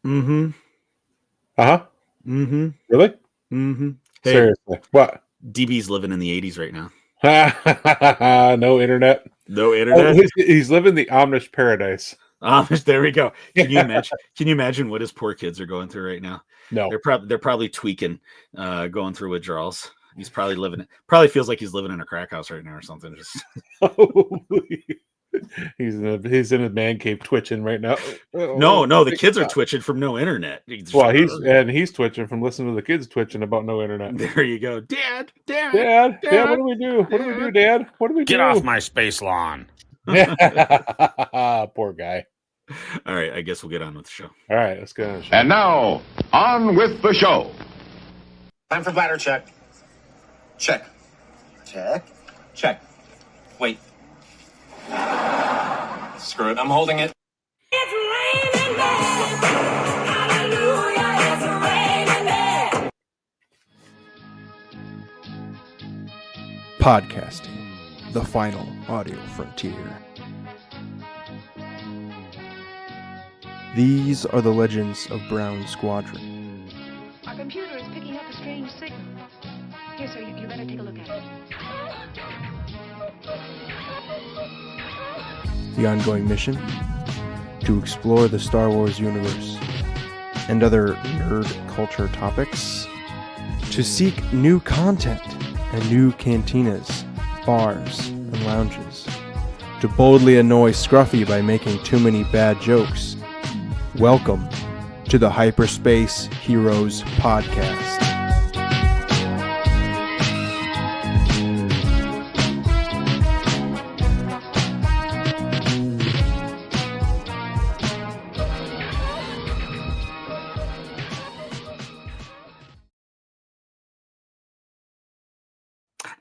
Mm-hmm. Uh-huh. Mm-hmm. Really? Mm-hmm. Hey, Seriously. What? DB's living in the 80s right now. No internet. No Oh, internet. he's living the Amish paradise. There we go. Can you imagine? Can you imagine what his poor kids are going through right now? No. They're probably tweaking, going through withdrawals. He's probably probably feels like he's living in a crack house right now or something. Just He's in his man cave twitching right now. no, the kids are twitching from no internet. Well, he's twitching from listening to the kids twitching about no internet. There you go, Dad. Dad, what do we do? What do we do, Dad? What do we do? Get off my space lawn. Poor guy. All right, I guess we'll get on with the show. All right, let's go. And now, on with the show. Time for bladder check. Check. Check. Check. Wait. Screw it. I'm holding it. It's raining men. Hallelujah, it's raining men. Podcasting, the final audio frontier. These are the legends of Brown Squadron. Our computer is picking up a strange signal. Here, sir, you better take a look at it. The ongoing mission? To explore the Star Wars universe and other nerd culture topics. To seek new content and new cantinas, bars, and lounges. To boldly annoy Scruffy by making too many bad jokes. Welcome to the Hyperspace Heroes Podcast.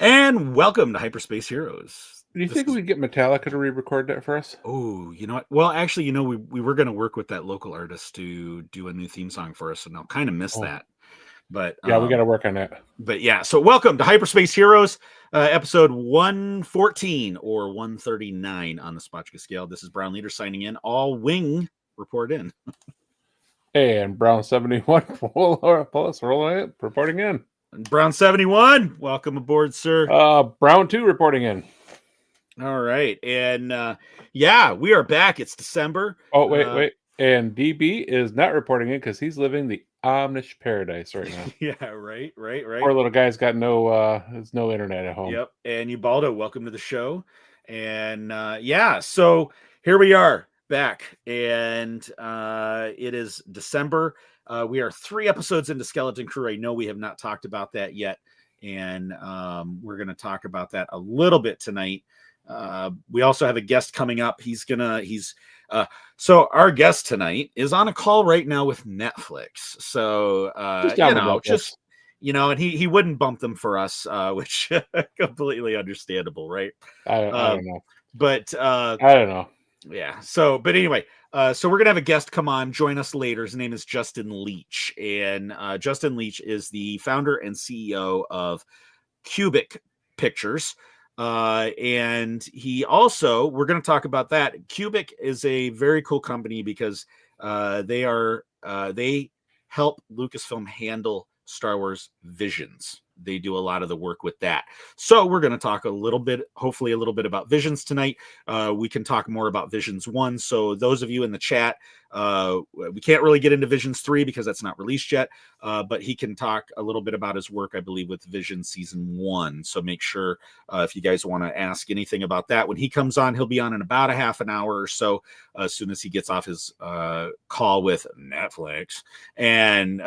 And welcome to Hyperspace Heroes. Do you think we could get Metallica to re-record that for us? Oh, you know what? Well, actually, we were going to work with that local artist to do a new theme song for us, and I'll kind of miss that. But yeah, we got to work on that. But yeah, so welcome to Hyperspace Heroes, episode 114 or 139 on the Spotchka scale. This is Brown Leader signing in. All wing report in. And Brown 71 plus rolling it, reporting in. And Brown 71, welcome aboard, sir. Brown 2 reporting in. All right, and yeah, we are back. It's December. Oh wait, and DB is not reporting in because he's living the Amish paradise right now. Yeah, right. Poor little guy's got no internet at home. Yep. And Ubaldo, welcome to the show. And yeah, so here we are back, and it is December. We are 3 episodes into Skeleton Crew. I know we have not talked about that yet, and we're going to talk about that a little bit tonight. We also have a guest coming up. So our guest tonight is on a call right now with Netflix. So, and he wouldn't bump them for us, which completely understandable, right? I don't know. But I don't know. Yeah. So, but anyway, so we're going to have a guest come on, join us later. His name is Justin Leach, and Justin Leach is the founder and CEO of Qubic Pictures. And he also, we're going to talk about that. Qubic is a very cool company because they help Lucasfilm handle Star Wars Visions. They do a lot of the work with that. So we're going to talk hopefully a little bit about Visions tonight. We can talk more about Visions 1. So those of you in the chat, we can't really get into Visions 3 because that's not released yet. But he can talk a little bit about his work, I believe, with Visions Season 1. So make sure if you guys want to ask anything about that, when he comes on, he'll be on in about a half an hour or so as soon as he gets off his call with Netflix. And...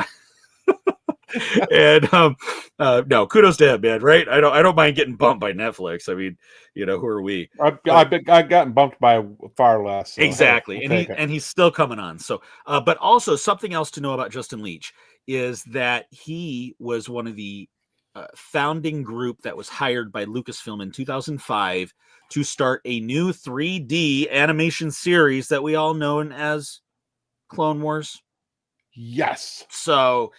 and no, kudos to him, man. Right? I don't mind getting bumped by Netflix. I mean, who are we? I've gotten bumped by far less. So exactly, and he's still coming on. So, but also something else to know about Justin Leach is that he was one of the founding group that was hired by Lucasfilm in 2005 to start a new 3D animation series that we all know as Clone Wars. Yes. So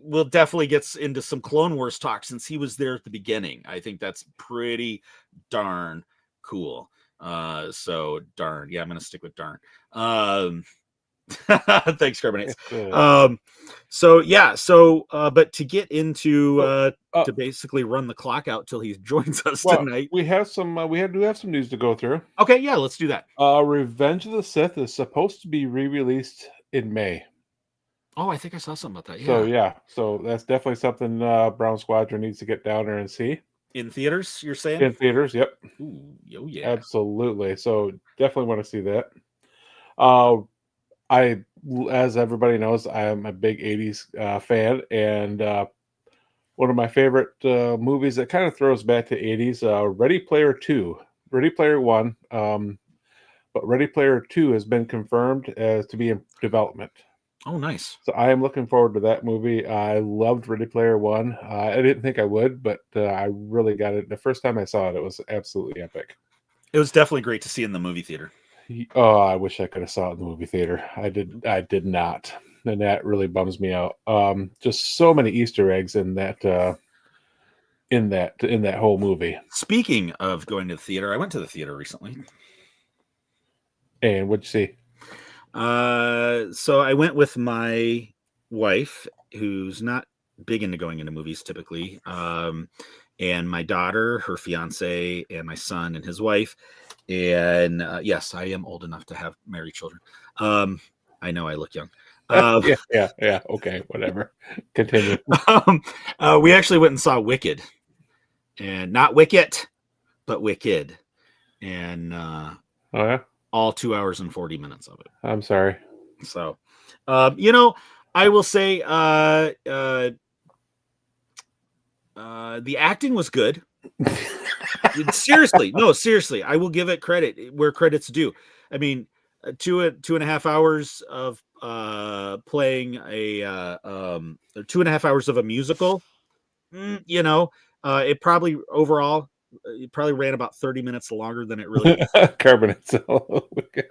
we'll definitely get into some Clone Wars talk since he was there at the beginning. I think that's pretty darn cool. So darn. Yeah, I'm going to stick with darn. Thanks, Carbonates. Good. But to get into to basically run the clock out till he joins us Well, tonight. we have some. Do have some news to go through. Okay, yeah, let's do that. Revenge of the Sith is supposed to be re-released in May. Oh, I think I saw something about that. Yeah. So yeah, so that's definitely something Brown Squadron needs to get down there and see In theaters, you're saying? in theaters. Yep, Ooh, oh yeah. absolutely. So definitely want to see that. As everybody knows, I am a big '80s fan, and one of my favorite movies that kind of throws back to '80s, Ready Player 2, Ready Player 1, but Ready Player 2 has been confirmed as to be in development. Oh, nice. So I am looking forward to that movie. I loved Ready Player 1. I didn't think I would, but I really got it. The first time I saw it, it was absolutely epic. It was definitely great to see in the movie theater. Oh, I wish I could have saw it in the movie theater. I did not, and that really bums me out. Just so many Easter eggs in that whole movie. Speaking of going to the theater, I went to the theater recently. And what'd you see? So I went with my wife, who's not big into going into movies typically, and my daughter, her fiance, and my son and his wife. And yes, I am old enough to have married children. I know I look young. Yeah. Okay, whatever. Continue. We actually went and saw Wicked, and not Wicket, but Wicked, and Oh yeah. all 2 hours and 40 minutes of it. I'm sorry. So, I will say, the acting was good. Seriously, I will give it credit where credit's due. I mean, 2.5 hours of playing a 2.5 hours of a musical. It probably overall it probably ran about 30 minutes longer than it really. Carbonate. Wicket.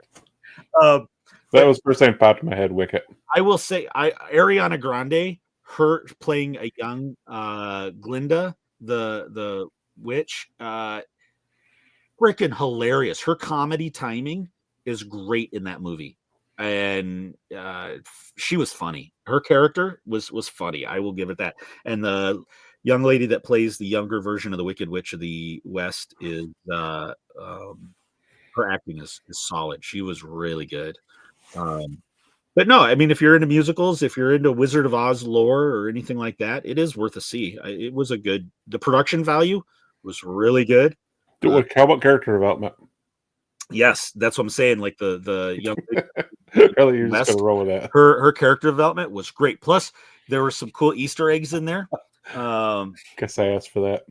That was first thing popped in my head. Wicket. I will say, Ariana Grande, her playing a young Glinda, the witch, freaking hilarious. Her comedy timing is great in that movie, and she was funny. Her character was funny. I will give it that. And the young lady that plays the younger version of the Wicked Witch of the West is her acting is solid. She was really good. But no, I mean, if you're into musicals, if you're into Wizard of Oz lore or anything like that, it is worth a see. It was the production value was really good. How about character development? Yes, that's what I'm saying. Like the young Really, you're just gonna roll with that. her character development was great. Plus, there were some cool Easter eggs in there. Guess I asked for that.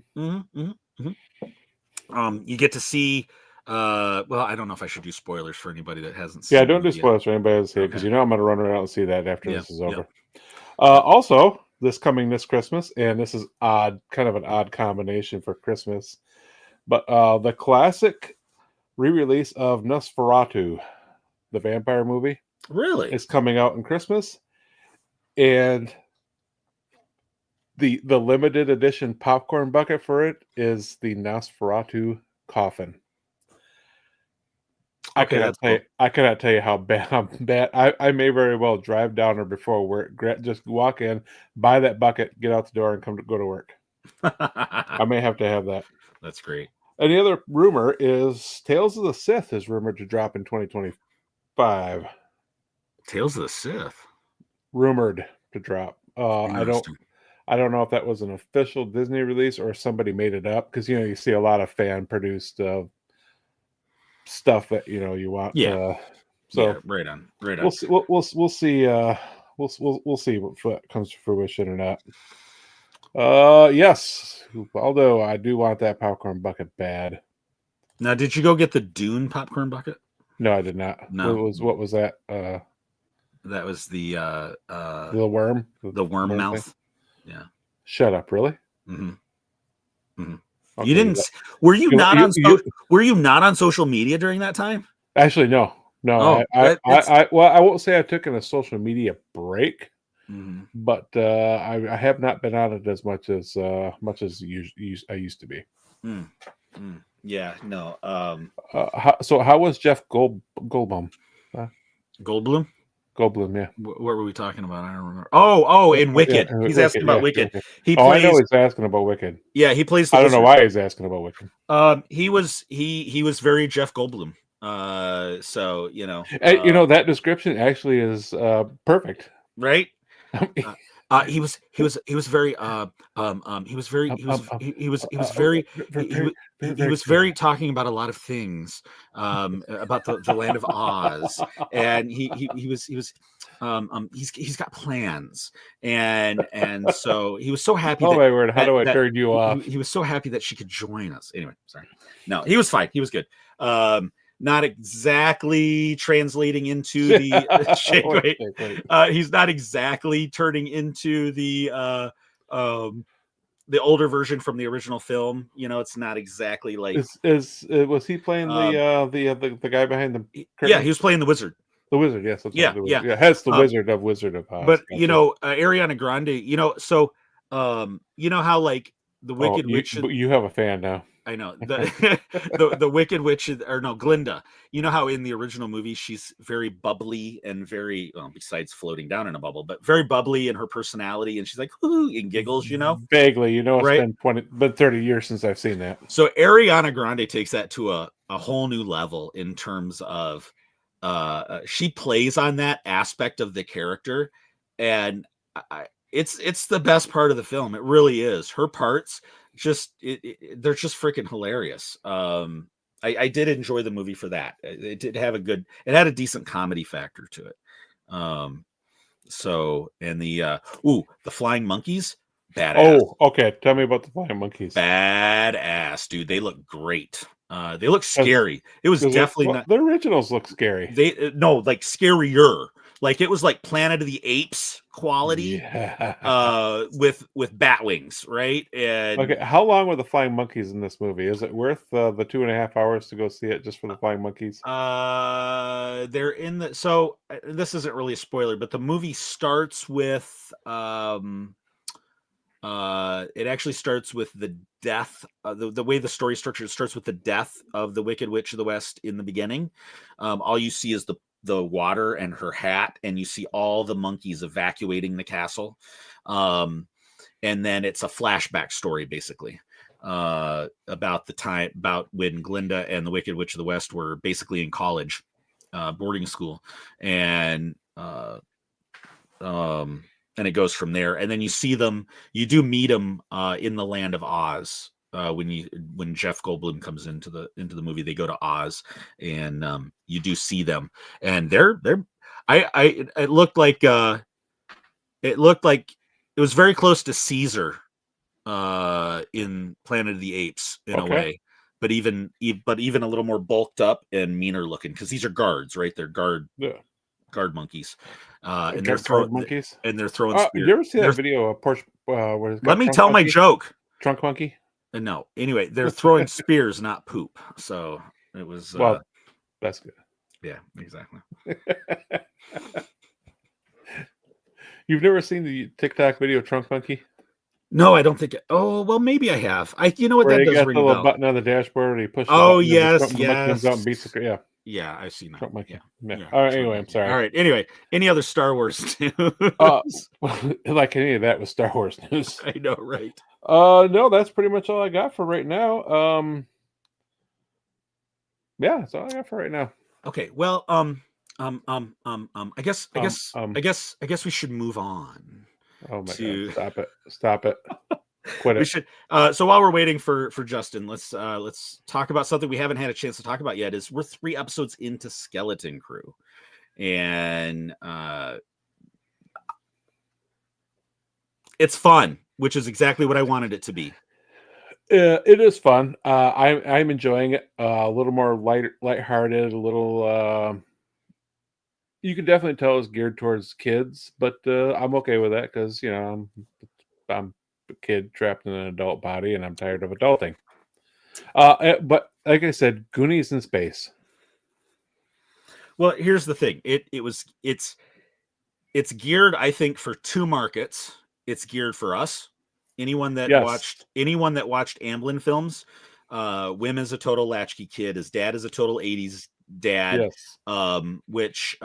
You get to see. Well, I don't know if I should do spoilers for anybody that hasn't seen. Yeah, don't do it yet. spoilers for anybody else here because Okay. I'm going to run around and see that after Yeah, this is over. yeah. Also, this Christmas, and this is odd, kind of an odd combination for Christmas, but the classic re-release of Nosferatu, the vampire movie, Really? is coming out in Christmas, and the limited edition popcorn bucket for it is the Nosferatu coffin. I cannot tell you how bad. I may very well drive down there before work, just walk in, buy that bucket, get out the door, and go to work. I may have to have that. That's great. And the other rumor is Tales of the Sith is rumored to drop in 2025. Tales of the Sith. Rumored to drop. Interesting. I don't know if that was an official Disney release or somebody made it up because you see a lot of fan produced stuff that you want. Yeah. So Yeah, right on. we'll see. We'll see. We'll see what comes to fruition or not. Yes. Although I do want that popcorn bucket bad. Now, did you go get the Dune popcorn bucket? No, I did not. No. What was that? That was the worm. the worm thing? mouth. Yeah. Shut up! Really? Mm-hmm. Okay, You didn't? Were you not on? Were you not on social media during that time? Actually, no. Oh, I won't say I took a social media break, but I have not been on it as much as I used to be. Yeah, no. How was Jeff Goldblum? Goldblum? Goldblum, yeah. What were we talking about? I don't remember. Oh, in Wicked. Yeah, He's asking about Wicked. Wicked. He Oh, I know plays. he's asking about Wicked. Yeah, he plays. The I don't know wizard. why he's asking about Wicked. He was very Jeff Goldblum. So That description actually is perfect. right. He was very he was very talking about a lot of things about the land of Oz, and he's got plans, and so he was so happy. Oh my word! How do I turn you off? He was so happy that she could join us. Anyway, sorry. No, he was fine. He was good. Not exactly translating into the he's not exactly turning into the older version from the original film. It's not exactly like was he playing the guy behind the curtain? Yeah, he was playing the wizard. The wizard, yes. Yeah. That's the Wizard of Oz. But Ariana Grande, so you know how like the Wicked Witch. You have a fan now. I know the Wicked Witch, or no, Glinda. You know how in the original movie she's very bubbly and very, besides floating down in a bubble, but very bubbly in her personality, and she's like ooh and giggles. Vaguely. It's right? been 30 years since I've seen that. So Ariana Grande takes that to a whole new level in terms of she plays on that aspect of the character, and it's the best part of the film. It really is. Her parts they're just freaking hilarious. I did enjoy the movie for that. It did have it had a decent comedy factor to it. So, and the flying monkeys, badass. Oh, okay. Tell me about the flying monkeys. Badass, dude. They look great. They look scary. It was definitely not. The originals look scary. Like scarier. Like it was like Planet of the Apes quality, with bat wings, right? And okay, how long were the flying monkeys in this movie? Is it worth the 2.5 hours to go see it just for the flying monkeys? They're in the. So this isn't really a spoiler, but the movie starts with it actually starts with the death. The way the story structure starts with the death of the Wicked Witch of the West in the beginning. All you see is the water and her hat, and you see all the monkeys evacuating the castle. And then it's a flashback story basically about when Glinda and the Wicked Witch of the West were basically in college, boarding school, and it goes from there. And then you do meet them in the land of Oz. When Jeff Goldblum comes into the movie, they go to Oz, and you do see them, and it looked like it was very close to Caesar in Planet of the Apes in a way, but even a little more bulked up and meaner looking, because these are guards, right? They're guard monkeys, and they're throwing monkeys, and they're throwing spears. You ever see that video of Porsche? Let me tell my joke. Trunk monkey. No. Anyway, they're throwing spears, not poop. So it was. Well, that's good. Yeah, exactly. You've never seen the TikTok video Trunk Monkey? No, I don't think. Oh, well, maybe I have. You know what, where that does ring a bell. button on the dashboard, and he pushes. Oh, the yes. comes out and beats the, yeah. Yeah, I've seen that. Trunk Monkey. Yeah. All right. Anyway, I'm sorry. All right. Anyway, any other Star Wars news? Like any of that was Star Wars news. I know, right? No, that's pretty much all I got for right now. Yeah, that's all I got for right now. Okay. Well, I guess we should move on. Oh my God! Stop it! Quit it. We should. So while we're waiting for Justin, let's talk about something we haven't had a chance to talk about yet. We're 3 episodes into Skeleton Crew, and it's fun, which is exactly what I wanted it to be. It is fun. I'm enjoying it. A little more lighthearted, a little. You can definitely tell it's geared towards kids, but I'm okay with that because I'm a kid trapped in an adult body, and I'm tired of adulting. But like I said, Goonies in space. Well, here's the thing. It's geared, I think, for 2 markets. It's geared for us. Anyone that watched Amblin films. Wim is a total latchkey kid. His dad is a total 80s dad. Yes. Which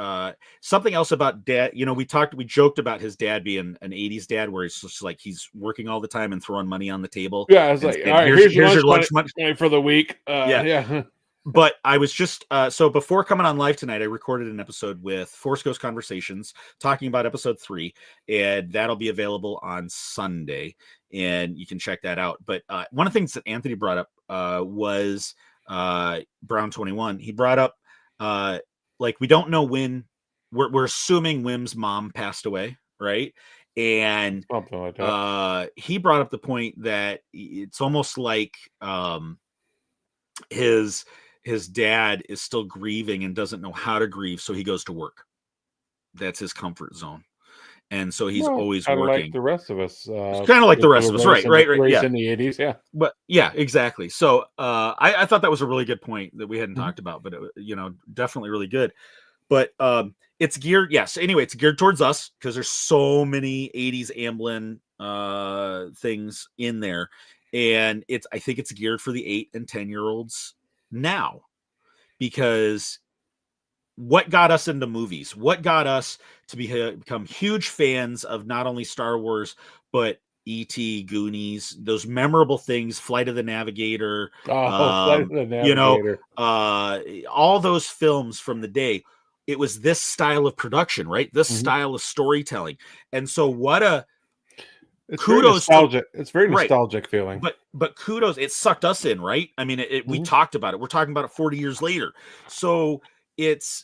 something else about dad, we joked about his dad being an 80s dad where it's just like he's working all the time and throwing money on the table. Yeah, I was and like, saying, all right, here's your lunch money for the week. Yeah. But I was just so before coming on live tonight, I recorded an episode with Force Ghost Conversations talking about episode 3, and that'll be available on Sunday, and you can check that out. But one of the things that Anthony brought up was Brown 21. He brought up like we don't know when. We're assuming Wim's mom passed away, right? And something like that. He brought up the point that it's almost like his dad is still grieving and doesn't know how to grieve, so he goes to work. That's his comfort zone, and so he's always working. Like the rest of us. Kind of like the rest of us, right? Yeah, in the 80s, yeah. But yeah, exactly. So I thought that was a really good point that we hadn't talked about, but definitely really good. But it's geared, yes. Anyway, it's geared towards us because there's so many 80s Amblin things in there, and I think it's geared for the 8 and 10-year-olds now, because what got us into movies, what got us to become huge fans of not only Star Wars but E.T., Goonies, those memorable things, Flight of the Navigator, Flight of the Navigator, all those films from the day. It was this style of production, right? This style of storytelling. And so it's kudos very nostalgic. It's very nostalgic feeling. But kudos, it sucked us in, right? I mean, we talked about it. We're talking about it 40 years later. So it's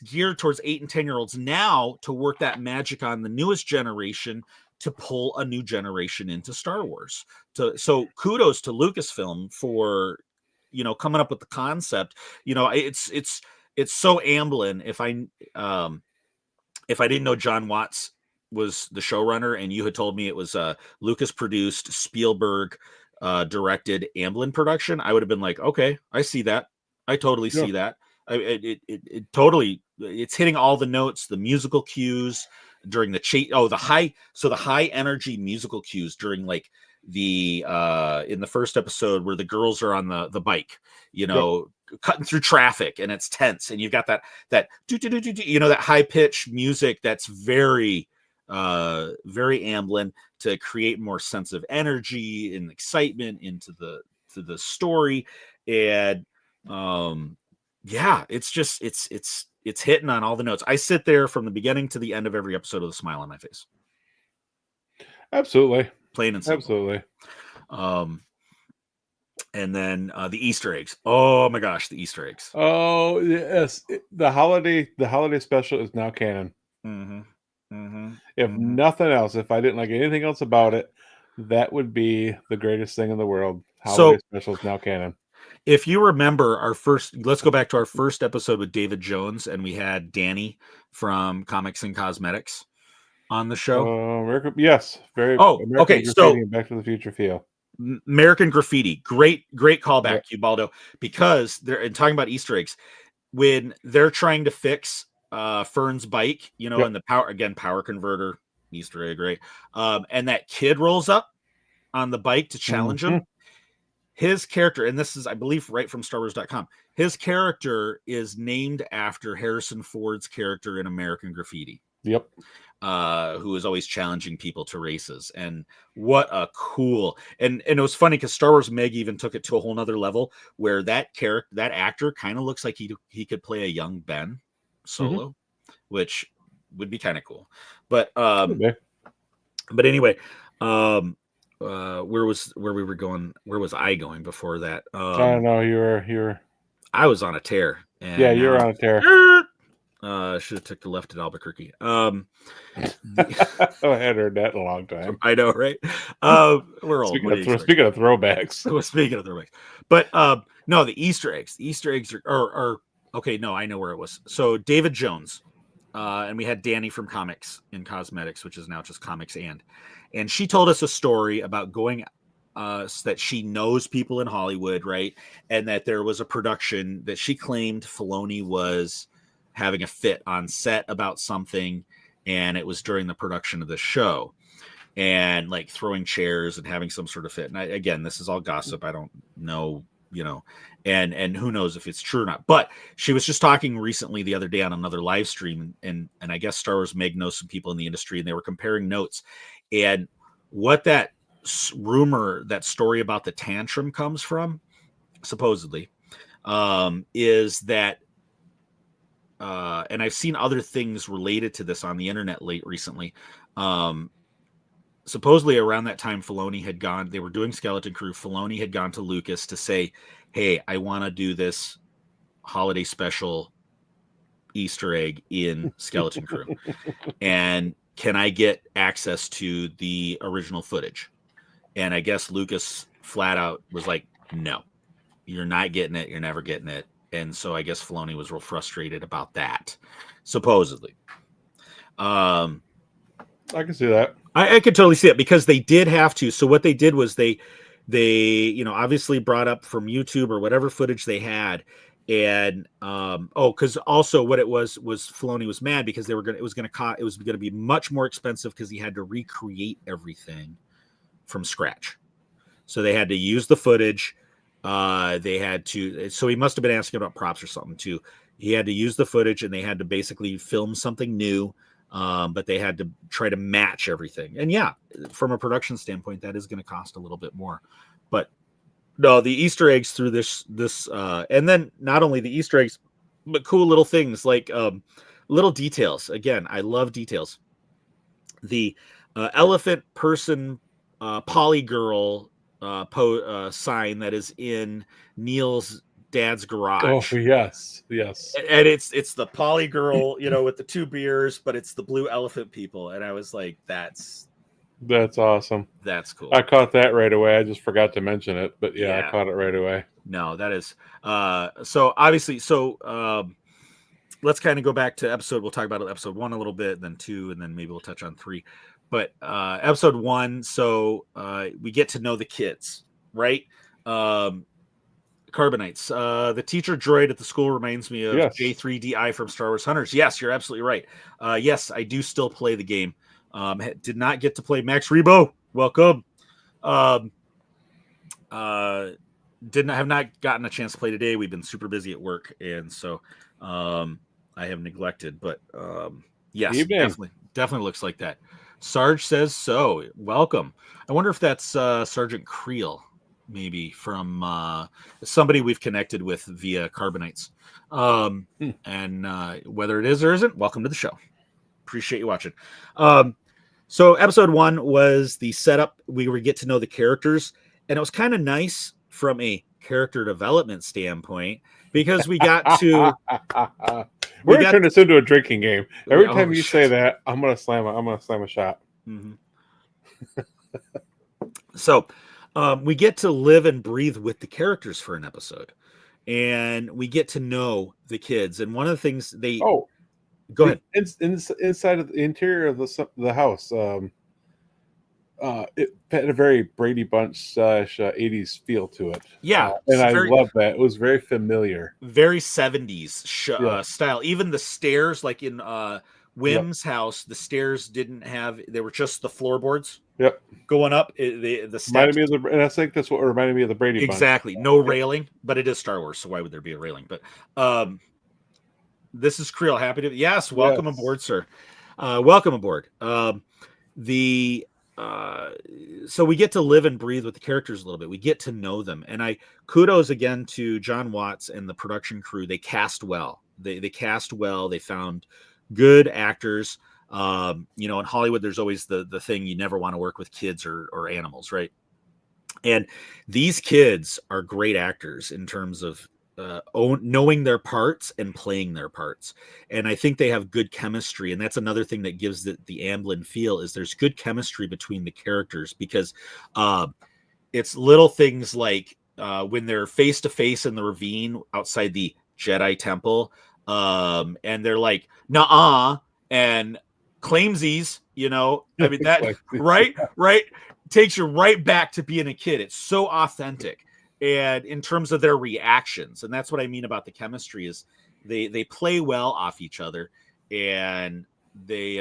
geared towards 8 and 10-year-olds now to work that magic on the newest generation to pull a new generation into Star Wars. So kudos to Lucasfilm for coming up with the concept. It's so Amblin. If I didn't know John Watts was the showrunner and you had told me it was Lucas produced, Spielberg directed Amblin production, I would have been like, okay, I see that. I totally see that. It totally, it's hitting all the notes, the musical cues during the high energy musical cues during like the in the first episode where the girls are on the bike, cutting through traffic and it's tense, and you've got that that high pitched music that's very Amblin to create more sense of energy and excitement into the story. And it's hitting on all the notes. I sit there from the beginning to the end of every episode with a smile on my face. Absolutely. Plain and simple. Absolutely. And then the Easter eggs. Oh my gosh, the Easter eggs. Oh yes, the holiday special is now canon. If nothing else, if I didn't like anything else about it, that would be the greatest thing in the world. Holiday special is now canon. If you remember let's go back to our first episode with David Jones, and we had Danny from Comics and Cosmetics on the show. Yes, very. American okay. So Back to the Future feel. American Graffiti, great callback, Ubaldo, because they're talking about Easter eggs when they're trying to fix Fern's bike, and the power converter Easter egg, right? And that kid rolls up on the bike to challenge him. His character, and this is, I believe, right from StarWars.com, his character is named after Harrison Ford's character in American Graffiti. Yep. Who is always challenging people to races. And what a cool, and it was funny because Star Wars Meg even took it to a whole nother level where that actor kind of looks like he could play a young Ben Solo, which would be kind of cool. But anyway, where we were going, where was I going before that? I don't know. You were I was on a tear. And yeah, you were on a tear. Should have took the left at Albuquerque. I hadn't heard that in a long time. I know, right? We're old. Speaking of throwbacks. Speaking of throwbacks. But no, the Easter eggs. The Easter eggs are okay. No, I know where it was. So David Jones, and we had Danny from Comics and Cosmetics, which is now just Comics and she told us a story about going. That she knows people in Hollywood, right? And that there was a production that she claimed Filoni was having a fit on set about something, and it was during the production of the show, and like throwing chairs and having some sort of fit. And again, this is all gossip. I don't know you know, and who knows if it's true or not. But she was just talking recently the other day on another live stream, and I guess Star Wars Meg knows some people in the industry, and they were comparing notes, and what that rumor, that story about the tantrum comes from, supposedly, is that, and I've seen other things related to this on the internet recently. Supposedly around that time, Filoni had gone, they were doing Skeleton Crew. Filoni had gone to Lucas to say, hey, I want to do this holiday special Easter egg in Skeleton Crew. And can I get access to the original footage? And I guess Lucas flat out was like, no, you're not getting it. You're never getting it. And so I guess Filoni was real frustrated about that, supposedly. I can see that. I could totally see it, because they did have to. So what they did was they obviously brought up from YouTube or whatever footage they had. And because also what it was Filoni was mad because it was going to be much more expensive because he had to recreate everything from scratch. So they had to use the footage. They had to, so he must have been asking about props or something too. He had to use the footage, and they had to basically film something new. But they had to try to match everything. And yeah, from a production standpoint, that is going to cost a little bit more. But no, the Easter eggs through this, and then not only the Easter eggs, but cool little things like little details. Again, I love details. The elephant person polygirl sign that is in Neil's dad's garage. Oh yes. And it's the poly girl, you know, with the two beers, but it's the blue elephant people. And I was like, that's awesome. That's cool. I caught that right away. I just forgot to mention it, but yeah. I caught it right away. No, that is so obviously. So let's kind of go back to episode. We'll talk about episode 1 a little bit, then 2, and then maybe we'll touch on 3. But episode 1, so we get to know the kids, right? Carbonites. The teacher droid at the school reminds me of J3DI from Star Wars Hunters. Yes, you're absolutely right. Yes, I do still play the game. Did not get to play Max Rebo. Welcome. Have not gotten a chance to play today. We've been super busy at work, and so I have neglected. But yes, definitely looks like that. Sarge says so. Welcome. I wonder if that's Sergeant Creel. Maybe from somebody we've connected with via Carbonites. And whether it is or isn't, welcome to the show. Appreciate you watching. So episode 1 was the setup. We would get to know the characters, and it was kind of nice from a character development standpoint because we got to we're gonna turn this into a drinking game. Every time you say that, I'm gonna slam a shot. Mm-hmm. So we get to live and breathe with the characters for an episode, and we get to know the kids. And one of the things they go ahead inside of the interior of the house, it had a very Brady Bunch / 80s feel to it. Yeah, and I love that. It was very familiar, very 70s style. Even the stairs, like in Wim's house, the stairs didn't have; they were just the floorboards. Yep. Going up, the steps. Reminded me of and I think that's what reminded me of the Brady Bunch. Exactly. No railing, but it is Star Wars, so why would there be a railing? But this is Creel. Happy to welcome aboard, sir. Welcome aboard. So we get to live and breathe with the characters a little bit. We get to know them, and I kudos again to John Watts and the production crew. They cast well. They cast well. They found good actors. In Hollywood, there's always the thing you never want to work with kids or animals, right? And these kids are great actors in terms of knowing their parts and playing their parts. And I think they have good chemistry. And that's another thing that gives the Amblin feel is there's good chemistry between the characters because it's little things like when they're face to face in the ravine outside the Jedi temple, and they're like, "Nuh-uh," and claimsies, I mean that right takes you right back to being a kid. It's so authentic, and in terms of their reactions, and that's what I mean about the chemistry is they play well off each other, and they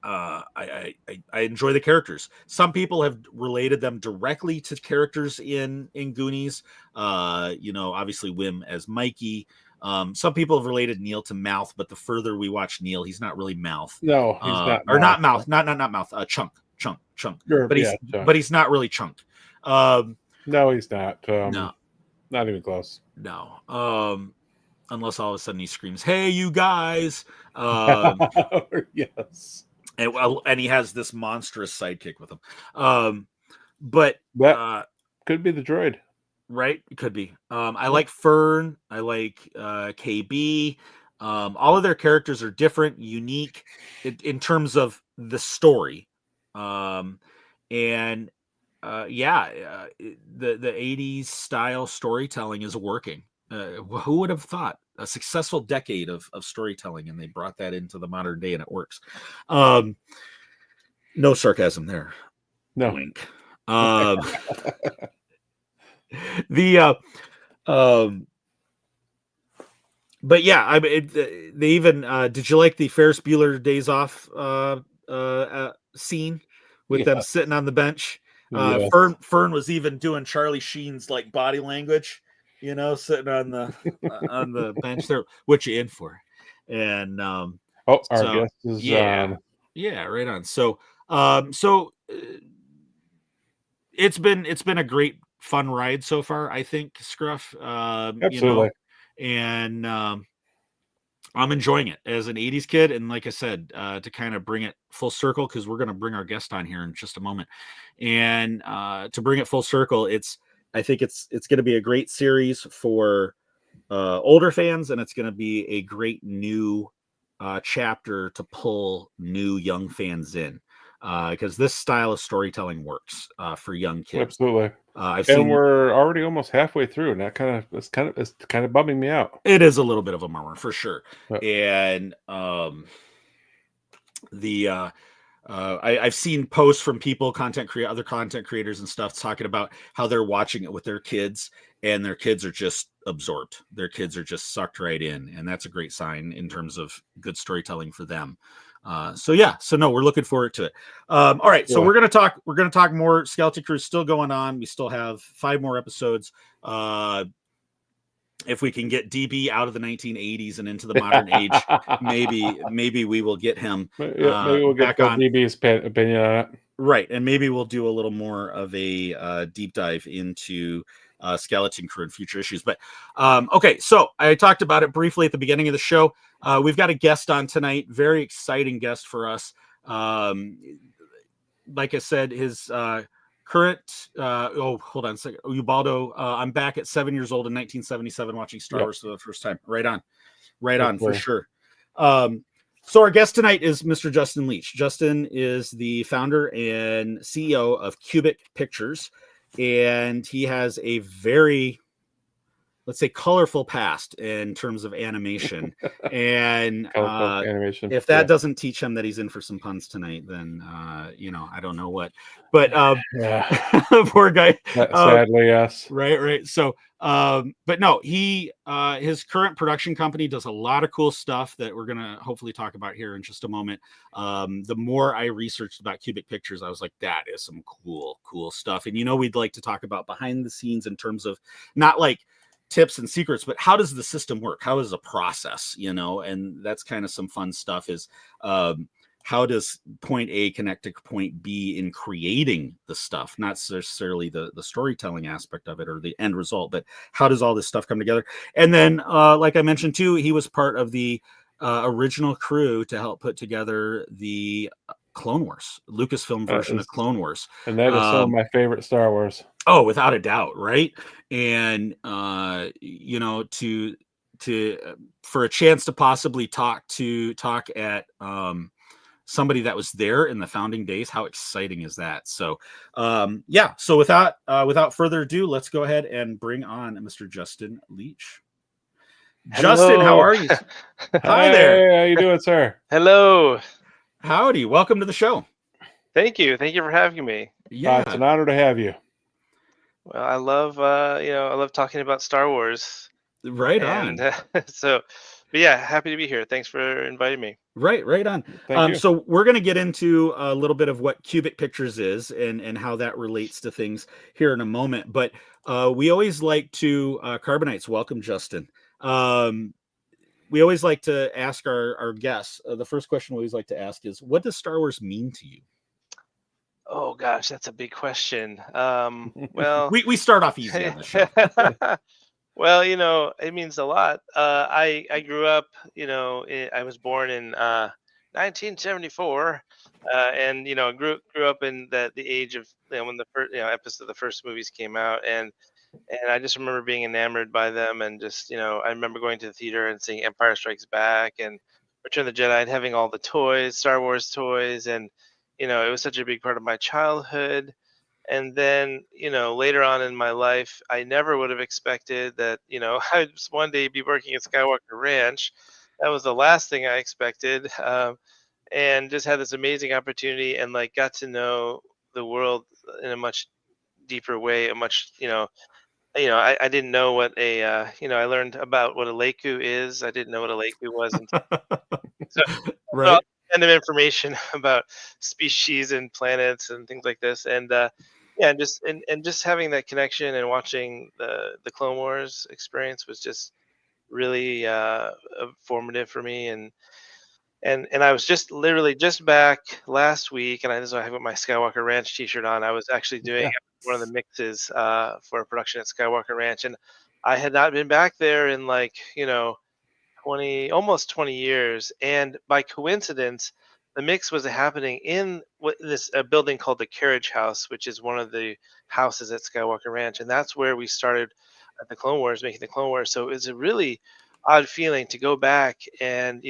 I enjoy the characters. Some people have related them directly to characters in Goonies. Obviously Wim as Mikey. Some people have related Neil to Mouth, but the further we watch Neil, he's not really Mouth. No, he's not. Or not Mouth, not Mouth. Chunk. Sure, But yeah, Chunk. but he's not really Chunk. No, he's not. No, Not even close. no. Unless all of a sudden he screams, "Hey, you guys!" Yes. And he has this monstrous sidekick with him. But That could be the droid. right, it could be. I like Fern. I like KB. All of their characters are different, unique in terms of the story. The 80s style storytelling is working. Who would have thought a successful decade of storytelling, and they brought that into the modern day, and it works. No sarcasm there. No. Wink. But yeah, I mean, they even did you like the Ferris Bueller Days Off scene with them sitting on the bench? Yes. Fern was even doing Charlie Sheen's like body language, sitting on the bench there. What you in for? And Our guest is yeah, right on. So it's been a great fun ride so far, I think, Scruff. Absolutely. And I'm enjoying it as an 80s kid. And like I said, to kind of bring it full circle, because we're going to bring our guest on here in just a moment. And to bring it full circle, I think it's going to be a great series for older fans, and it's going to be a great new chapter to pull new young fans in, because this style of storytelling works for young kids. Absolutely. We're already almost halfway through, and that it's kind of bumming me out. It is a little bit of a murmur for sure. Yeah. And I've seen posts from people, other content creators and stuff, talking about how they're watching it with their kids, and their kids are just absorbed. Their kids are just sucked right in, and that's a great sign in terms of good storytelling for them. So no, we're looking forward to it. All right, so we're gonna talk more. Skeleton Crew is still going on. We still have 5 more episodes. If we can get DB out of the 1980s and into the modern age, maybe we will get him Maybe we'll get back on DB's opinion on it. Right, and maybe we'll do a little more of a deep dive into Skeleton Crew in future issues. But okay, so I talked about it briefly at the beginning of the show. We've got a guest on tonight, very exciting guest for us. Like I said, his current hold on a second. Ubaldo, I'm back at 7 years old in 1977 watching Star Wars for the first time. Right on for sure. So our guest tonight is Mr. Justin Leach. Justin is the founder and CEO of Qubic Pictures, and he has a very, let's say, colorful past in terms of animation. And animation. If that doesn't teach him that he's in for some puns tonight, then I don't know what. But poor guy. Sadly, yes. Right. So, but no, his current production company does a lot of cool stuff that we're gonna hopefully talk about here in just a moment. The more I researched about Qubic Pictures, I was like, that is some cool stuff. And we'd like to talk about behind the scenes in terms of not like tips and secrets, but how does the system work? How is the process? And that's kind of some fun stuff. Is how does point A connect to point B in creating the stuff, not necessarily the storytelling aspect of it or the end result, but how does all this stuff come together? And then, like I mentioned too, he was part of the original crew to help put together the Clone Wars, Lucasfilm version of Clone Wars. And that is some of my favorite Star Wars. Oh, without a doubt, right? And for a chance to possibly talk at somebody that was there in the founding days, how exciting is that? So so without further ado, let's go ahead and bring on Mr. Justin Leach. Hello. Justin, how are you? Hi there. Hey, how you doing, sir? Hello. Howdy, welcome to the show. Thank you for having me. It's an honor to have you. Well, I love I love talking about Star Wars. Right and, on. So yeah, happy to be here. Thanks for inviting me. Right on. Thank you. So we're going to get into a little bit of what Qubic Pictures is and how that relates to things here in a moment. But we always like to Carbonites. Welcome, Justin. We always like to ask our guests. The first question we always like to ask is, what does Star Wars mean to you? Oh gosh, that's a big question. Well, We start off easy on the show. well, it means a lot. I grew up, I was born in 1974, and grew up in the age of when the first the first movies came out, and I just remember being enamored by them, and just I remember going to the theater and seeing Empire Strikes Back and Return of the Jedi, and having all the toys, Star Wars toys, and it was such a big part of my childhood. And then later on in my life, I never would have expected that I'd one day be working at Skywalker Ranch. That was the last thing I expected, and just had this amazing opportunity, and like got to know the world in a much deeper way, a much I didn't know what a I learned about what a Leku is. I didn't know what a Leku was until so Right. kind of information about species and planets and things like this, and yeah, and just having that connection and watching the Clone Wars experience was just really formative for me, and I was just literally just back last week, and this is why I have my Skywalker Ranch T-shirt on. I was actually doing one of the mixes for a production at Skywalker Ranch, and I had not been back there in like almost 20 years, and by coincidence, the mix was happening in this a building called the Carriage House, which is one of the houses at Skywalker Ranch, and that's where we started at the Clone Wars, making the Clone Wars. So it's a really odd feeling to go back, and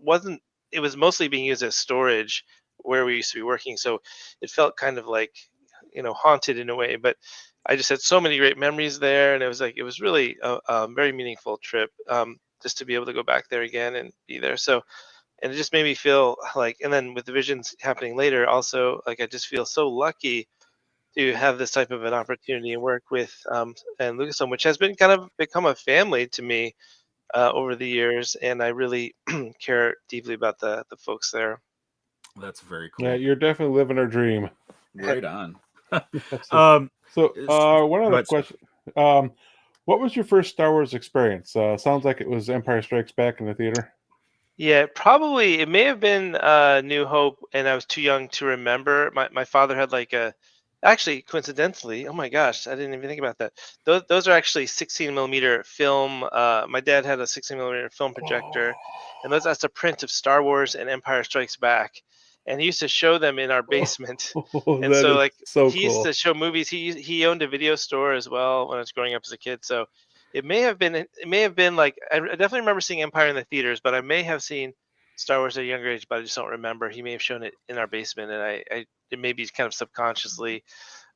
wasn't it was mostly being used as storage where we used to be working, so it felt kind of like haunted in a way, but I just had so many great memories there, and it was really a very meaningful trip, just to be able to go back there again and be there. So, and it just made me feel like, and then with the visions happening later, also like I just feel so lucky to have this type of an opportunity and work with and Lucasfilm, which has been kind of become a family to me over the years, and I really care deeply about the folks there. That's very cool. Yeah, you're definitely living our dream. Right on. So, one other ahead, sir. question. What was your first Star Wars experience? Sounds like it was Empire Strikes Back in the theater. Yeah, probably it may have been New Hope, and I was too young to remember. My father had like actually coincidentally, oh my gosh, I didn't even think about that. Those are actually 16 millimeter film. My dad had a 16 millimeter film projector, and that's a print of Star Wars and Empire Strikes Back, and he used to show them in our basement. And so like he used to show movies. He owned a video store as well when I was growing up as a kid. So it may have been like I definitely remember seeing Empire in the theaters, but I may have seen Star Wars at a younger age, but I just don't remember. He may have shown it in our basement, and it maybe kind of subconsciously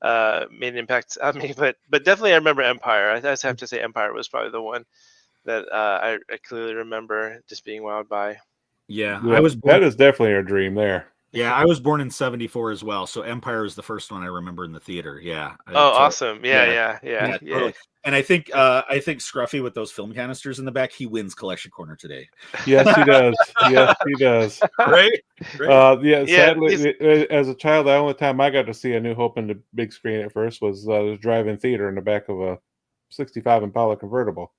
made an impact on me. But definitely I remember Empire. I just have to say Empire was probably the one that I clearly remember just being wowed by. Yeah, Yeah, I was born, that is definitely our dream there. yeah, I was born in 74 as well. So Empire is the first one I remember in the theater. Yeah. Oh, So- awesome! Yeah. totally. And I think Scruffy with those film canisters in the back, he wins collection corner today. Yes, he does. Yes, he does. Right? Yeah, Yeah, sadly, as a child, the only time I got to see A New Hope in the big screen at first was the drive-in theater in the back of a 65 Impala convertible.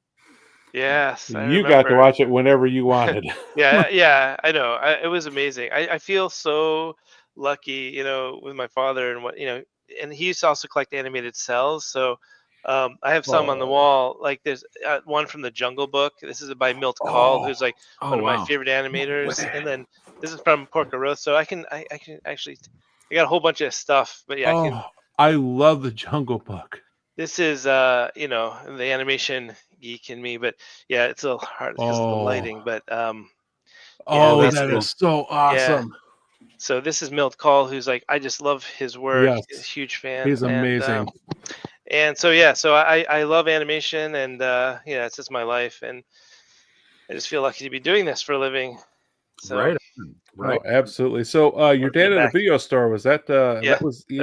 Yes, I You got to remember. watch it whenever you wanted. Yeah, I know. It was amazing. I feel so lucky, with my father and and he used to also collect animated cells. So I have some on the wall. Like there's one from the Jungle Book. This is by Milt Kahl, who's like one of my favorite animators. And then this is from Porco Rosso. I can actually, I got a whole bunch of stuff. But yeah, I love the Jungle Book. this is the animation geek in me. But yeah, it's a little hard because of the lighting. But that's that cool. is so awesome. So this is Milt Kahl, who's like, I just love his work. Yes. He's a huge fan. He's amazing. And so I love animation, and it's just my life, and I just feel lucky to be doing this for a living. So Right. Oh, absolutely. So your dad had a back. video store. Was that Yeah.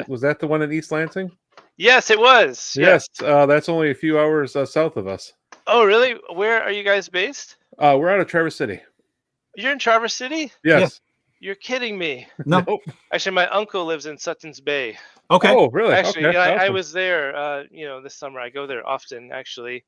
was that the one in East Lansing? yes, it was. Yes. That's only a few hours south of us. Oh, really? Where are you guys based? We're out of Traverse City. You're in Traverse City? Yes. You're kidding me. No. Nope. Actually, my uncle lives in Sutton's Bay. Okay. Oh, really? Actually, Okay. yeah, I Awesome. was there. This summer I go there often. Actually,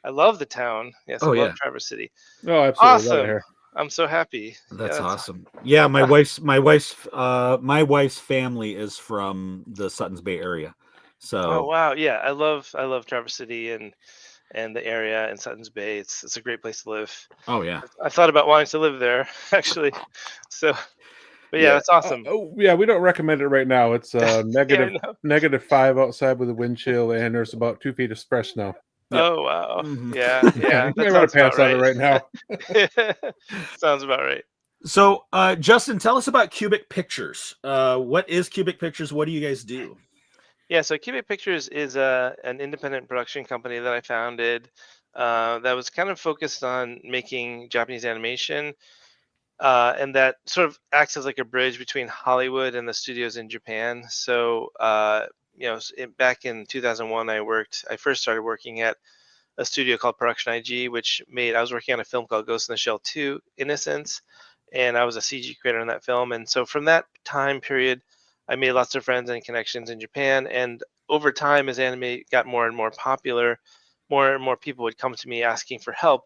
I love the town. Yes, Oh, I love yeah. Traverse City. Oh, absolutely. Love it Awesome. here. I'm so happy. That's Yeah, awesome. Yeah, my Ah. wife's family is from the Suttons Bay area. Oh So, wow, yeah, I love Traverse City and the area in Sutton's Bay. It's a great place to live. oh yeah. I thought about wanting to live there actually. So, but yeah, Yeah. that's awesome. Yeah, we don't recommend it right now. It's Yeah, I know. -5 outside with a wind chill, and there's about 2 feet of fresh snow. Yep. Oh wow. Mhm. Yeah, Yeah, yeah, you that may want sounds to pass about on it right now. right. Sounds about right. So, Justin, tell us about Qubic Pictures. What is Qubic Pictures? What do you guys do? Yeah, so Qubic Pictures is an independent production company that I founded that was kind of focused on making Japanese animation, and that sort of acts as like a bridge between Hollywood and the studios in Japan. So, back in 2001, I first started working at a studio called Production IG, I was working on a film called Ghost in the Shell 2, Innocence, and I was a CG creator on that film. And so from that time period, I made lots of friends and connections in Japan. And over time, as anime got more and more popular, more and more people would come to me asking for help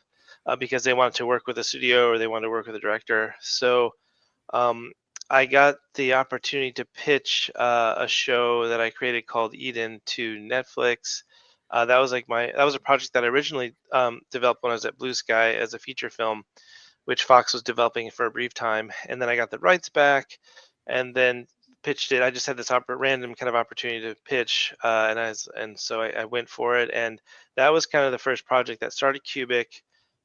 because they wanted to work with a studio or they wanted to work with a director. So um, I got the opportunity to pitch a show that I created called Eden to Netflix. That was a project that I originally developed when I was at Blue Sky as a feature film, which Fox was developing for a brief time, and then I got the rights back, and then pitched it. I just had this random kind of opportunity to pitch, so I went for it, and that was kind of the first project that started Qubic,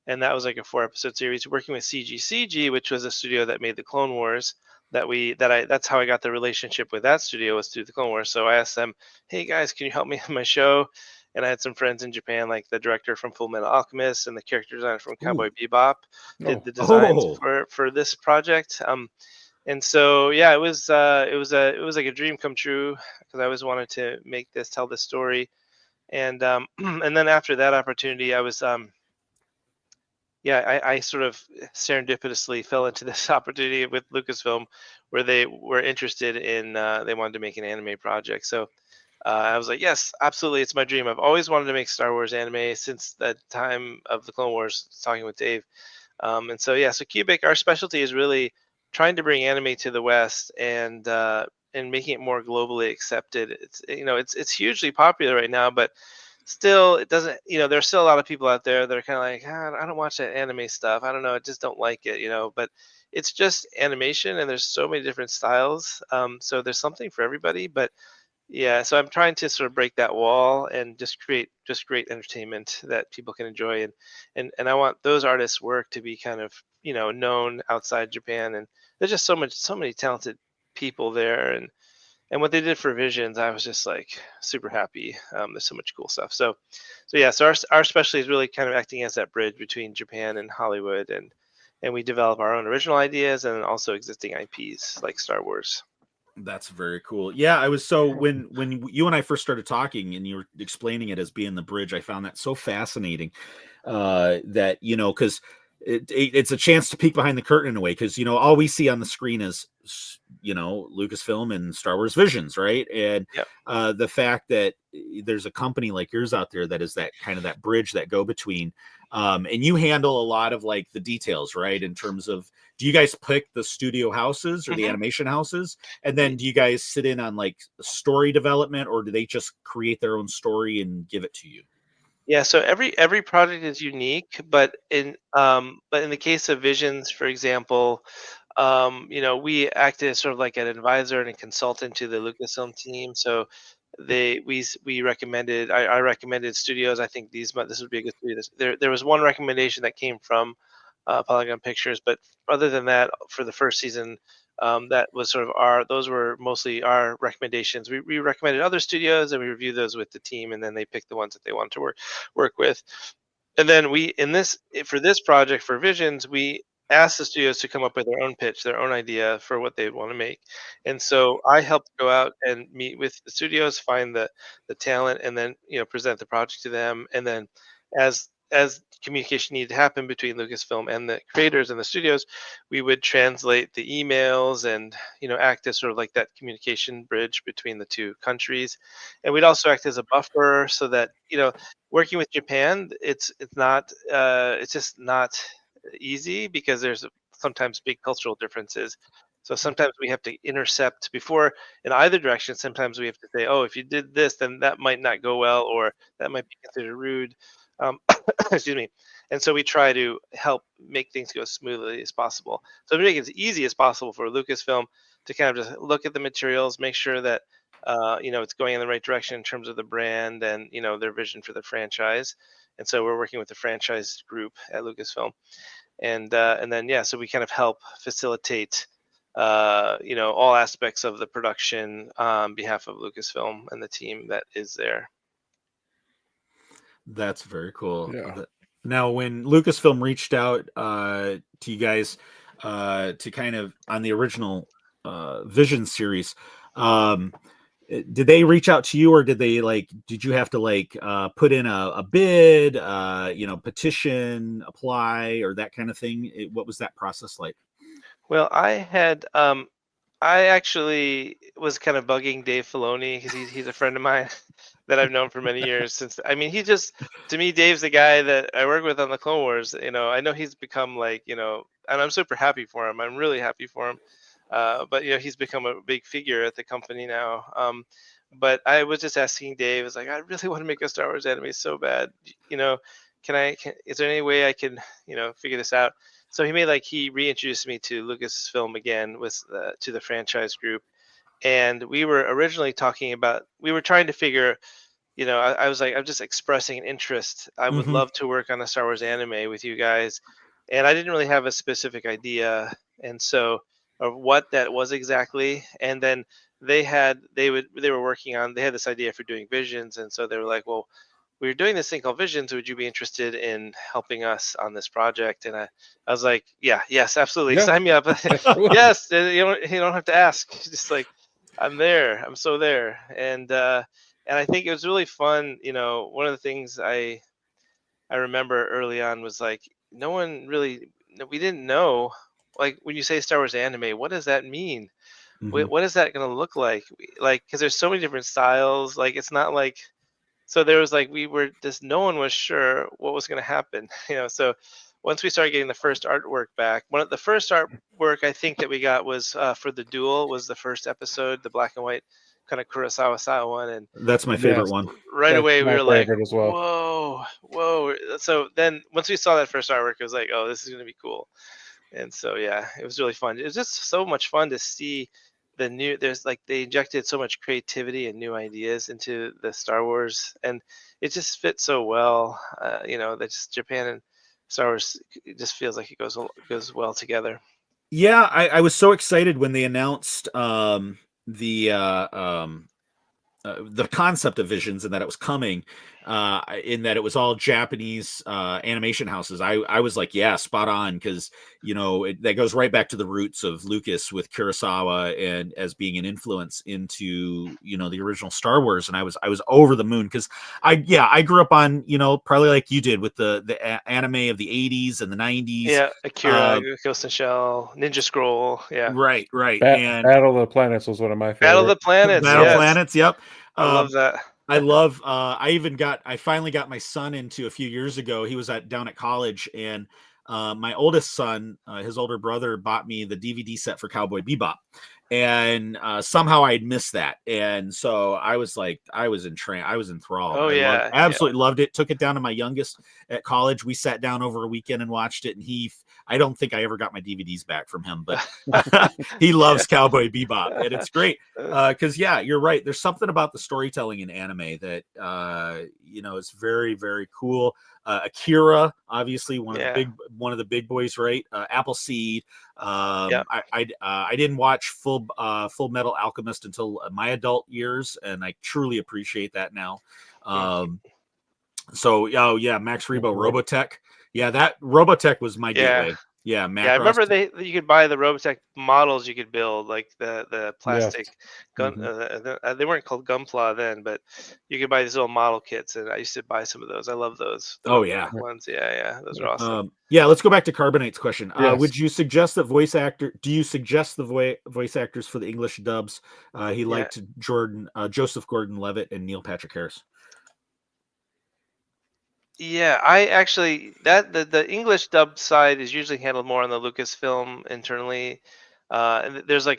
and that was like a 4 episode series working with CG, which was a studio that made the Clone Wars. That's how I got the relationship with that studio, was through the Clone Wars. So I asked them, "Hey guys, can you help me on my show?" And I had some friends in Japan, like the director from Full Metal Alchemist and the character designer from Cowboy Bebop, did Oh, the designs Oh, for this project. And so yeah, it was like a dream come true because I always wanted to tell this story. And and then after that opportunity, I sort of serendipitously fell into this opportunity with Lucasfilm, where they were interested in they wanted to make an anime project. So I was like, yes, absolutely, it's my dream. I've always wanted to make Star Wars anime since the time of the Clone Wars, talking with Dave. And so yeah, so Qubic, our specialty is really trying to bring anime to the West and making it more globally accepted. It's hugely popular right now, but still it doesn't. There's still a lot of people out there that are kind of like, I don't watch that anime stuff. I don't know, I just don't like it. But it's just animation, and there's so many different styles. So there's something for everybody, but yeah, so I'm trying to sort of break that wall and just create just great entertainment that people can enjoy, and I want those artists' work to be kind of known outside Japan. And there's just so many talented people there, and what they did for Visions, I was just like super happy. There's so much cool stuff. So our specialty is really kind of acting as that bridge between Japan and Hollywood, and we develop our own original ideas and also existing IPs like Star Wars. that's very cool. Yeah, I was so when you and I first started talking and you were explaining it as being the bridge, I found that so fascinating. That because it's a chance to peek behind the curtain in a way, because all we see on the screen is Lucasfilm and Star Wars Visions, right? And Yep. the fact that there's a company like yours out there that is that kind of that bridge, that go between, and you handle a lot of like the details, right? In terms of, do you guys pick the studio houses or the Mhm. animation houses, and then do you guys sit in on like story development, or do they just create their own story and give it to you? Yeah, so every project is unique, but in the case of Visions, for example, we act as sort of like an advisor and a consultant to the Lucasfilm team. So we recommended I recommended studios. I think this would be a good studio. There was one recommendation that came from Polygon Pictures, but other than that, for the first season, that was sort of those were mostly our recommendations. We recommended other studios and we reviewed those with the team, and then they picked the ones that they wanted to work with. And then for this project for Visions, we asked the studios to come up with their own pitch, their own idea for what they'd want to make. And so I helped go out and meet with the studios, find the talent, and then present the project to them. And then as as communication needed to happen between Lucasfilm and the creators and the studios, we would translate the emails and act as sort of like that communication bridge between the two countries, and we'd also act as a buffer so that working with Japan, it's just not easy because there's sometimes big cultural differences. So sometimes we have to intercept before in either direction. Sometimes we have to say, oh, if you did this, then that might not go well, or that might be considered rude. Excuse me. And so we try to help make things go as smoothly as possible. So to make it as easy as possible for Lucasfilm to kind of just look at the materials, make sure that it's going in the right direction in terms of the brand and their vision for the franchise. And so we're working with the franchise group at Lucasfilm, and then so we kind of help facilitate all aspects of the production on behalf of Lucasfilm and the team that is there. That's very cool. Yeah. Now, when Lucasfilm reached out to you guys to kind of on the original Vision series, did they reach out to you, or did you have to put in a bid, petition, apply, or that kind of thing? What was that process like? Well, I actually was kind of bugging Dave Filoni because he's a friend of mine that I've known for many years. To me, Dave's the guy that I work with on the Clone Wars. I know he's become and I'm super happy for him. I'm really happy for him. But he's become a big figure at the company now. But I was just asking Dave, I was like, I really want to make a Star Wars anime so bad. Is there any way I can, figure this out? So he reintroduced me to Lucasfilm again to the franchise group, and we were originally we were trying to figure, I was like, I'm just expressing an interest. I would love to work on a Star Wars anime with you guys, and I didn't really have a specific idea, and so of what that was exactly. And then they had this idea for doing Visions, and so they were like, well, we're doing this thing called Visions. Would you be interested in helping us on this project? And I was like, yes, absolutely. Yeah. Sign me up. Yes. You don't have to ask. Just I'm there. I'm so there. And I think it was really fun. One of the things I remember early on was we didn't know, when you say Star Wars anime, what does that mean? What is that going to look like? Because there's so many different styles. It's not so there was no one was sure what was going to happen. So once we started getting the first artwork back, the first artwork I think that we got was for the Duel, was the first episode, the black and white kind of Kurosawa style one. And that's my favorite one. Right away we were like, as well. whoa. So then once we saw that first artwork, it was like, oh, this is going to be cool. And so, it was really fun. It was just so much fun to see they injected so much creativity and new ideas into the Star Wars, and it just fits so well. That just Japan and Star Wars, it just feels like it goes well together. Yeah, I was so excited when they announced the concept of Visions and that it was coming, in that it was all Japanese animation houses. I was like, yeah, spot on, because that goes right back to the roots of Lucas with Kurosawa and as being an influence into the original Star Wars. And I was over the moon because I grew up on probably like you did with the anime of the 80s and the 90s. Yeah, Akira, Ghost in Shell, Ninja Scroll. Yeah, right. And Battle of the Planets was one of my favorites. Battle of the Planets. Battle of Planets. Yep. I love that. I love. I finally got my son into a few years ago. He was down at college, and my oldest son, his older brother, bought me the DVD set for Cowboy Bebop, and somehow I had missed that, and so I was enthralled. Oh yeah, absolutely loved it. Took it down to my youngest at college. We sat down over a weekend and watched it, and I don't think I ever got my DVDs back from him, but he loves Cowboy Bebop, and it's great because you're right. There's something about the storytelling in anime that is very, very cool. Akira, obviously one of the big boys, right? Appleseed. I didn't watch Full Metal Alchemist until my adult years, and I truly appreciate that now. So Max Rebo, Robotech. Yeah, that Robotech was my gateway. Yeah, Yeah, I remember Macross. you could buy the Robotech models you could build, like the Yes. plastic gun. Mhm. They weren't called Gunpla then, but you could buy these little model kits, and I used to buy some of those. I love those, the Oh Robotech yeah. ones. Yeah, yeah, those are awesome. Yeah, let's go back to Carbonite's question. Yes. Would you suggest that voice actor? Do you suggest the voice actors for the English dubs? He Yeah, liked Joseph Gordon-Levitt and Neil Patrick Harris. yeah. I actually the English dub side is usually handled more on the Lucasfilm internally. And there's a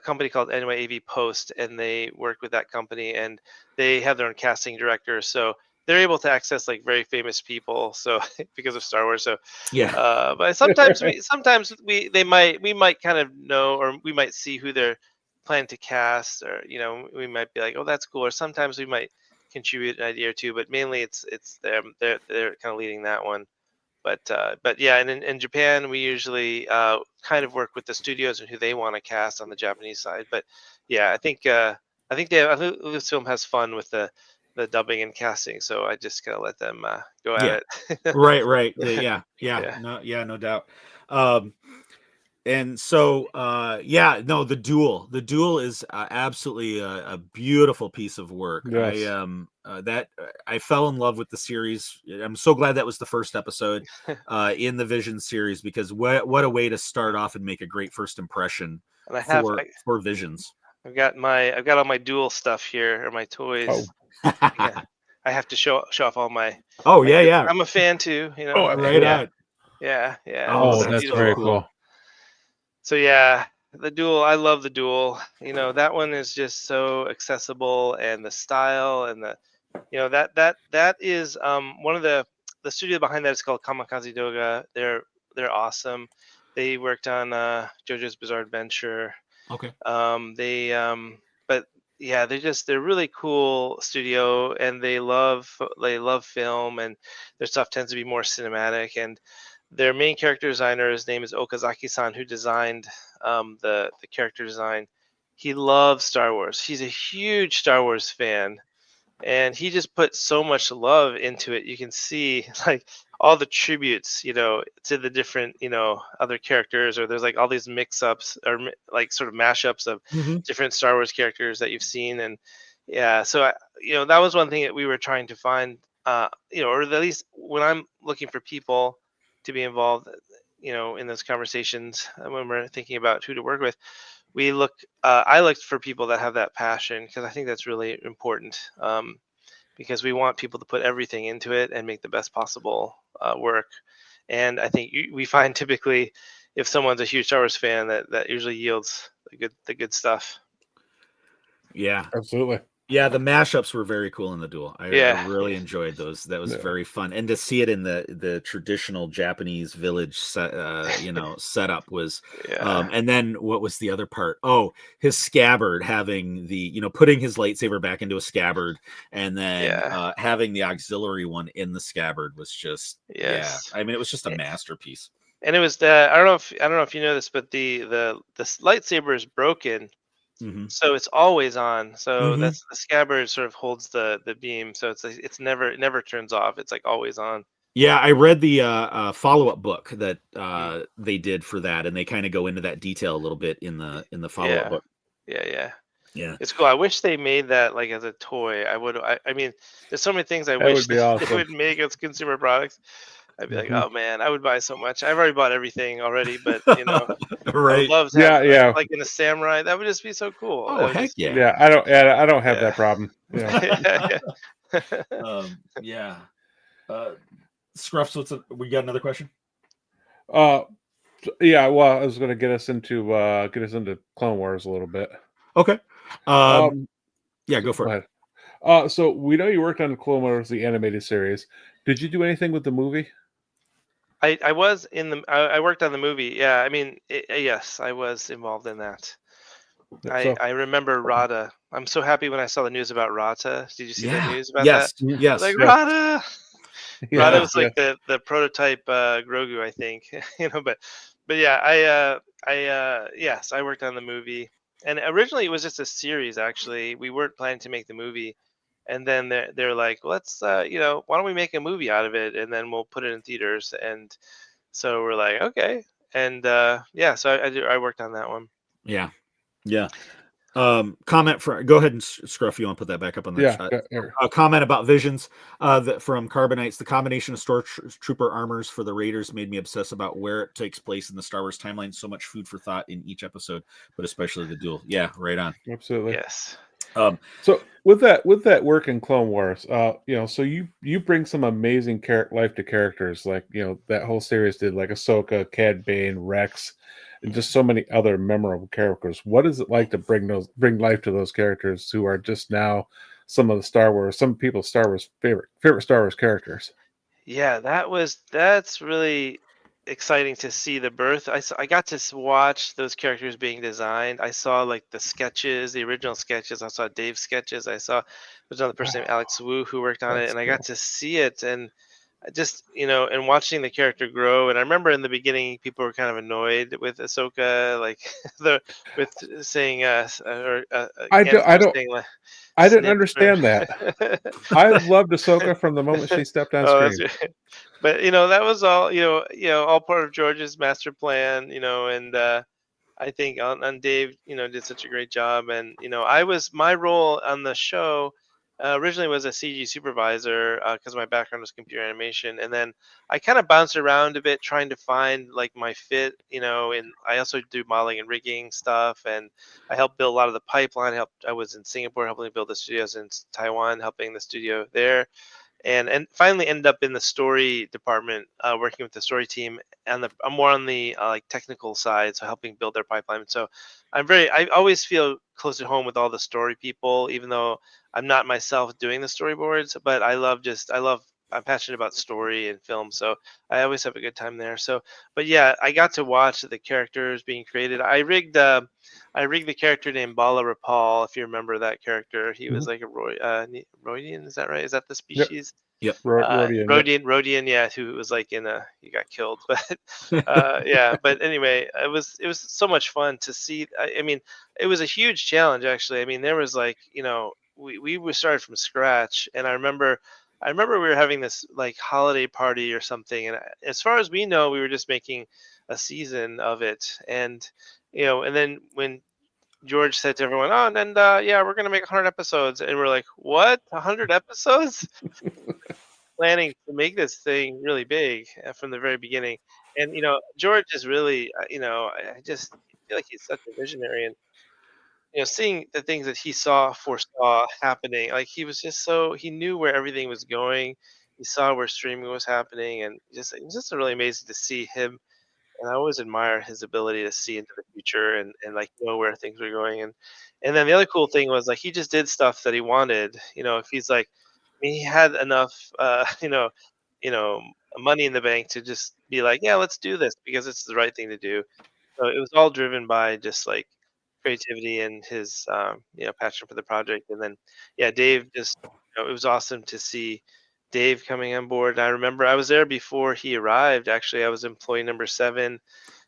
company called Anyway AV Post, and they work with that company, and they have their own casting director, so they're able to access like very famous people. So because of Star Wars, so Yeah, but sometimes we might kind of know, or we might see who they're planning to cast, or we might be like, oh, that's cool. Or sometimes we might contribute an idea or two, but mainly it's them. They're kind of leading that one. But yeah, and in Japan we usually kind of work with the studios and who they want to cast on the Japanese side. But yeah, I think Lucasfilm has fun with the dubbing and casting, so I just gotta let them go yeah, at it. right. Yeah, yeah. No doubt. Um, and so, yeah, no, the duel is absolutely a beautiful piece of work. Yes. I fell in love with the series. I'm so glad that was the first episode in the Vision series, because what a way to start off and make a great first impression And for Visions. I've got all my dual stuff here, or my toys. Oh. Yeah, I have to show off all my. Oh yeah. I'm a fan too, Oh, Right Yeah, on. yeah. Oh, Oh, Those are that's that's so very beautiful. cool. cool. So yeah, the duel. I love the duel. That one is just so accessible, and the style, and that is one of the studio behind that is called Kamikaze Doga. They're awesome. They worked on JoJo's Bizarre Adventure. Okay. But yeah, they're really cool studio, and they love film, and their stuff tends to be more cinematic. And their main character designer, his name is Okazaki-san, who designed the character design. He loves Star Wars. He's a huge Star Wars fan, and he just put so much love into it. You can see like all the tributes, to the different, other characters, or there's like all these mix-ups, or like sort of mashups of Mhm. different Star Wars characters that you've seen. And yeah, so that was one thing that we were trying to find, or at least when I'm looking for people to be involved, in those conversations, when we're thinking about who to work with, I looked for people that have that passion, because I think that's really important, because we want people to put everything into it and make the best possible work. And I think we find typically, if someone's a huge Star Wars fan, that usually yields the good stuff. Yeah. Absolutely. Yeah, the mashups were very cool in the duel. I Yeah, really enjoyed those. That was Yeah. very fun, and to see it in the traditional Japanese village setup was. yeah, And then what was the other part? Oh, his scabbard, having putting his lightsaber back into a scabbard, and then yeah. having the auxiliary one in the scabbard was just, yeah. Yes. I mean, it was just a masterpiece. And it was I don't know if you know this, but the lightsaber is broken, Hmm. so it's always on. So Hmm. that's the scabbard sort of holds the beam, so it never turns off. It's like always on. Yeah, I read the follow-up book that Mhm. they did for that, and they kind of go into that detail a little bit in the follow-up Yeah, book. yeah. Yeah. It's cool. I wish they made that like as a toy. I mean, there's so many things I That wish would be that they awesome. would make as consumer products. I'd be like, Mhm. oh man, I would buy so much. I've already bought everything already, but I would Right. love to have Yeah, yeah. like in a samurai. That would just be so cool. Oh, That would heck just, yeah. Yeah, I don't have yeah, that problem. Yeah. yeah, yeah. Yeah. Scruffs, we got another question? Uh yeah, well, I was gonna get us into Clone Wars a little bit. Okay. Um Yeah, go for Go it. ahead. So we know you worked on Clone Wars, the animated series. Did you do anything with the movie? I was in the I worked on the movie. Yeah, I mean, yes, I was involved in that. I So I remember Rada. I'm so happy when I saw the news about Rata. Did you see that Yeah. news about that? Yes. Mhm. I was like, Yes. yeah, Rada. Rada yeah, was yeah. like the prototype Grogu, I think. But yeah, yes, I worked on the movie, and originally it was just a series. Actually, we weren't planning to make the movie, and then they're like, let's why don't we make a movie out of it, and then we'll put it in theaters. And So we're like, okay, and so I worked on that one. Yeah. Yeah. Comment for go ahead and Scruff. You want to put that back up on the Yeah, chat? here. Comment about visions that from Carbonites. The combination of stormtrooper armors for the Raiders made me obsess about where it takes place in the Star Wars timeline. So much food for thought in each episode, but especially the duel. Yeah, right on. Absolutely. Yes. So with that work in Clone Wars, so you bring some amazing life to characters, like that whole series did, like Ahsoka, Cad Bane, Rex, and just so many other memorable characters. What is it like to bring life to those characters who are just now some people's Star Wars favorite Star Wars characters? Yeah, that's really exciting to see the birth. I got to watch those characters being designed. I saw like the sketches, the original sketches. I saw Dave's sketches. I saw there's another person named Alex Wu who worked on it, That's and I cool. got to see it and I just and watching the character grow. And I remember in the beginning people were kind of annoyed with Ahsoka, like the with saying I do, I don't saying like I didn't snip or understand that. I loved Ahsoka from the moment she stepped on Oh, screen. but that was all all part of George's master plan, and I think on Dave, did such a great job, and my role on the show originally was a CG supervisor because my background was computer animation, and then I kind of bounced around a bit trying to find like my fit, and I also do modeling and rigging stuff, and I helped build a lot of the pipeline. I was in Singapore helping build the studios, in Taiwan helping the studio there, and finally ended up in the story department, working with the story team, and I'm more on the like technical side, so helping build their pipeline. So I always feel close at home with all the story people, even though I'm not myself doing the storyboards, but I'm passionate about story and film, so I always have a good time there. So, but yeah, I got to watch the characters being created. I rigged the character named Bala Rapal, if you remember that character. He was like a Roidian, is that right? Is that the Yep. species? Yep. Rodian. Yep. Rodian, yeah, who was like he got killed, but yeah. But anyway, it was so much fun to see. I mean, it was a huge challenge actually. I mean, there was like we were started from scratch, and I remember we were having this like holiday party or something, and as far as we know, we were just making a season of it, and and then when George said to everyone, "Oh, and then yeah, we're gonna make 100 episodes," and we're like, "What? 100 episodes?" Planning to make this thing really big from the very beginning, and George is really, I just feel like he's such a visionary, and seeing the things that he foresaw happening, like he was just he knew where everything was going. He saw where streaming was happening, and it was just really amazing to see him. And I always admire his ability to see into the future and like know where things are going. And then the other cool thing was like he just did stuff that he wanted. If he's like, I mean, he had enough, you know, money in the bank to just be like, yeah, let's do this because it's the right thing to do. So it was all driven by just like creativity and his, passion for the project. And then, yeah, Dave just, it was awesome to see Dave coming on board. I remember I was there before he arrived. Actually, I was employee number 7,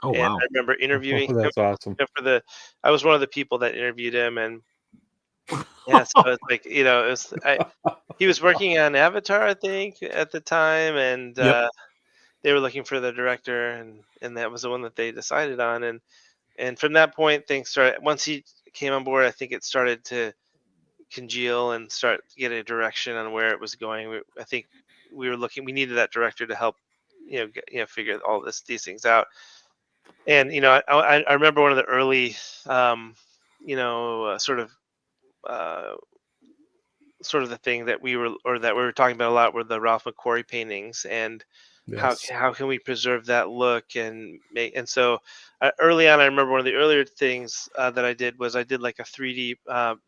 Oh and wow. I remember interviewing Oh, him that's awesome. I was one of the people that interviewed him, and yeah, so it's like he was working on Avatar, I think, at the time, and Yep. they were looking for the director, and that was the one that they decided on, and from that point, things started. Once he came on board, I think it started to congeal and start to get a direction on where it was going. I think we needed that director to help, figure all these things out. And I remember one of the early, uh, sort of the thing that we were talking about a lot were the Ralph McQuarrie paintings, and Yes. how can we preserve that look and make. And so early on, I remember one of the earlier things that I did was I did like a 3D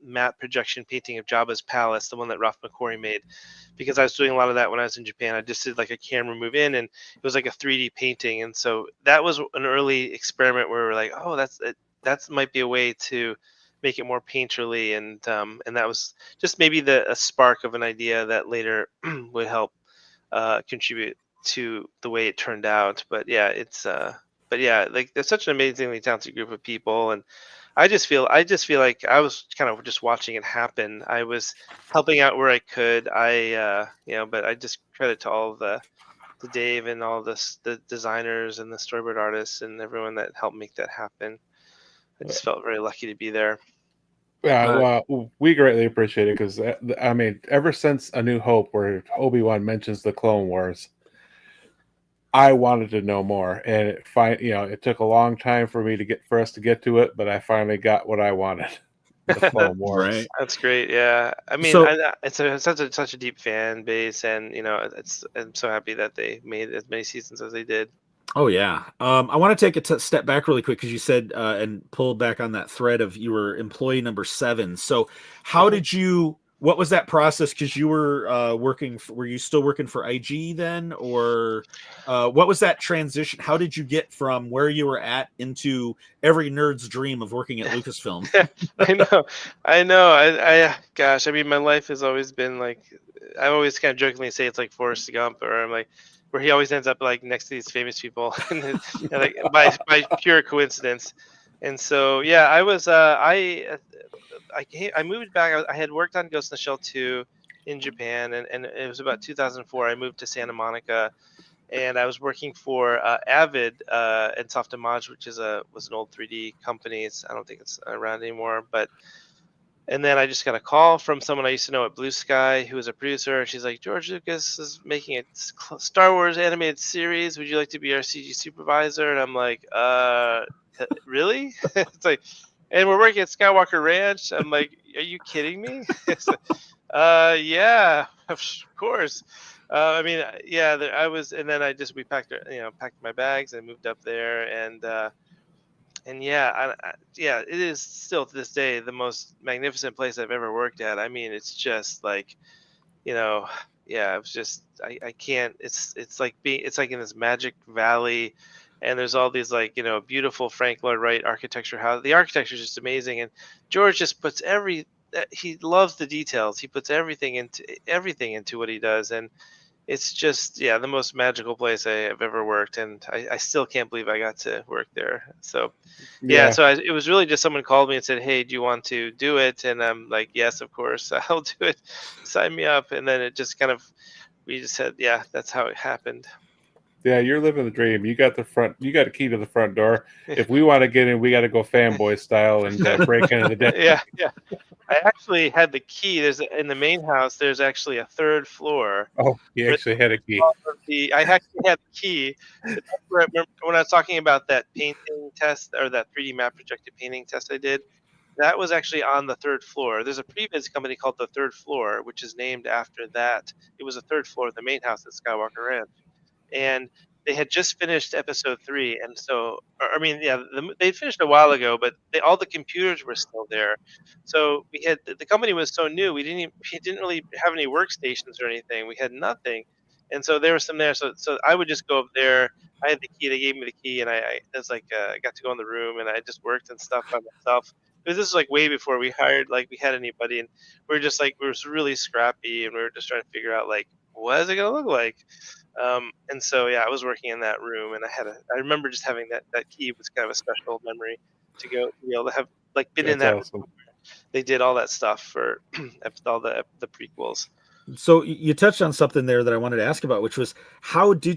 matte projection painting of Jabba's palace, the one that Ralph McQuarrie made, because I was doing a lot of that when I was in Japan. I just did like a camera move in, and it was like a 3D painting. And so that was an early experiment where we're like, oh, that might be a way to make it more painterly, and that was just maybe a spark of an idea that later would help contribute to the way it turned out. But yeah, but yeah, like there's such an amazingly talented group of people, and I just feel like I was kind of just watching it happen. I was helping out where I could. But I just credit to all of the to Dave and all the designers and the storyboard artists and everyone that helped make that happen. I just felt very lucky to be there. Yeah, well, we greatly appreciate it because I mean, ever since A New Hope, where Obi-Wan mentions the Clone Wars, I wanted to know more, and it took a long time for us to get to it, but I finally got what I wanted. The Clone Wars. Right. That's great. Yeah, I mean, So- it's such a deep fan base, and I'm so happy that they made as many seasons as they did. Oh yeah. I want to take a step back really quick because you said and pulled back on that thread of you were employee number 7. So how did you? What was that process? Because you were working. Were you still working for IG then, or what was that transition? How did you get from where you were at into every nerd's dream of working at Lucasfilm? I know. Gosh, I mean, my life has always been like, I always kind of jokingly say it's like Forrest Gump, or I'm like, where he always ends up like next to these famous people, and like by pure coincidence. And so yeah, I was I moved back. I had worked on Ghost in the Shell 2 in Japan, and it was about 2004. I moved to Santa Monica, and I was working for Avid and Softimage, which was an old 3D company. I don't think it's around anymore, but. And then I just got a call from someone I used to know at Blue Sky, who was a producer. And she's like, George Lucas is making a Star Wars animated series. Would you like to be our CG supervisor? And I'm like, really? It's like, and we're working at Skywalker Ranch. I'm like, are you kidding me? Yeah, of course. I mean, yeah, I was, and then we packed my bags and moved up there, and yeah, it is still to this day the most magnificent place I've ever worked at. I mean, it's just like, yeah, it's just I can't. It's like in this magic valley, and there's all these like beautiful Frank Lloyd Wright architecture. How the architecture is just amazing, and George just puts he loves the details. He puts everything into what he does, and it's just the most magical place I have ever worked, and I still can't believe I got to work there. So so it was really just someone called me and said, hey, do you want to do it? And I'm like, yes, of course, I'll do it. Sign me up. And then it just we just said, yeah, that's how it happened. Yeah, you're living the dream. You got a key to the front door. If we want to get in, we got to go fanboy style and break into the den. Yeah. I actually had the key. In the main house, there's actually a third floor. Oh, you actually had a key. I actually had the key. Remember when I was talking about that painting test, or that 3D map projected painting test I did? That was actually on the third floor. There's a previs company called The Third Floor, which is named after that. It was the third floor of the main house at Skywalker Ranch. And they had just finished episode 3, and so they finished a while ago, but all the computers were still there. So the company was so new, we didn't really have any workstations or anything. We had nothing, and so there was some there. So I would just go up there. I had the key. They gave me the key, and I was like, I got to go in the room, and I just worked and stuff by myself. This was like way before we had anybody, and we were really scrappy, and we were just trying to figure out like, what is it gonna look like? And so I was working in that room, and I remember just having that key was kind of a special memory to be able to have been in that awesome. room. They did all that stuff for all the prequels. So you touched on something there that I wanted to ask about, which was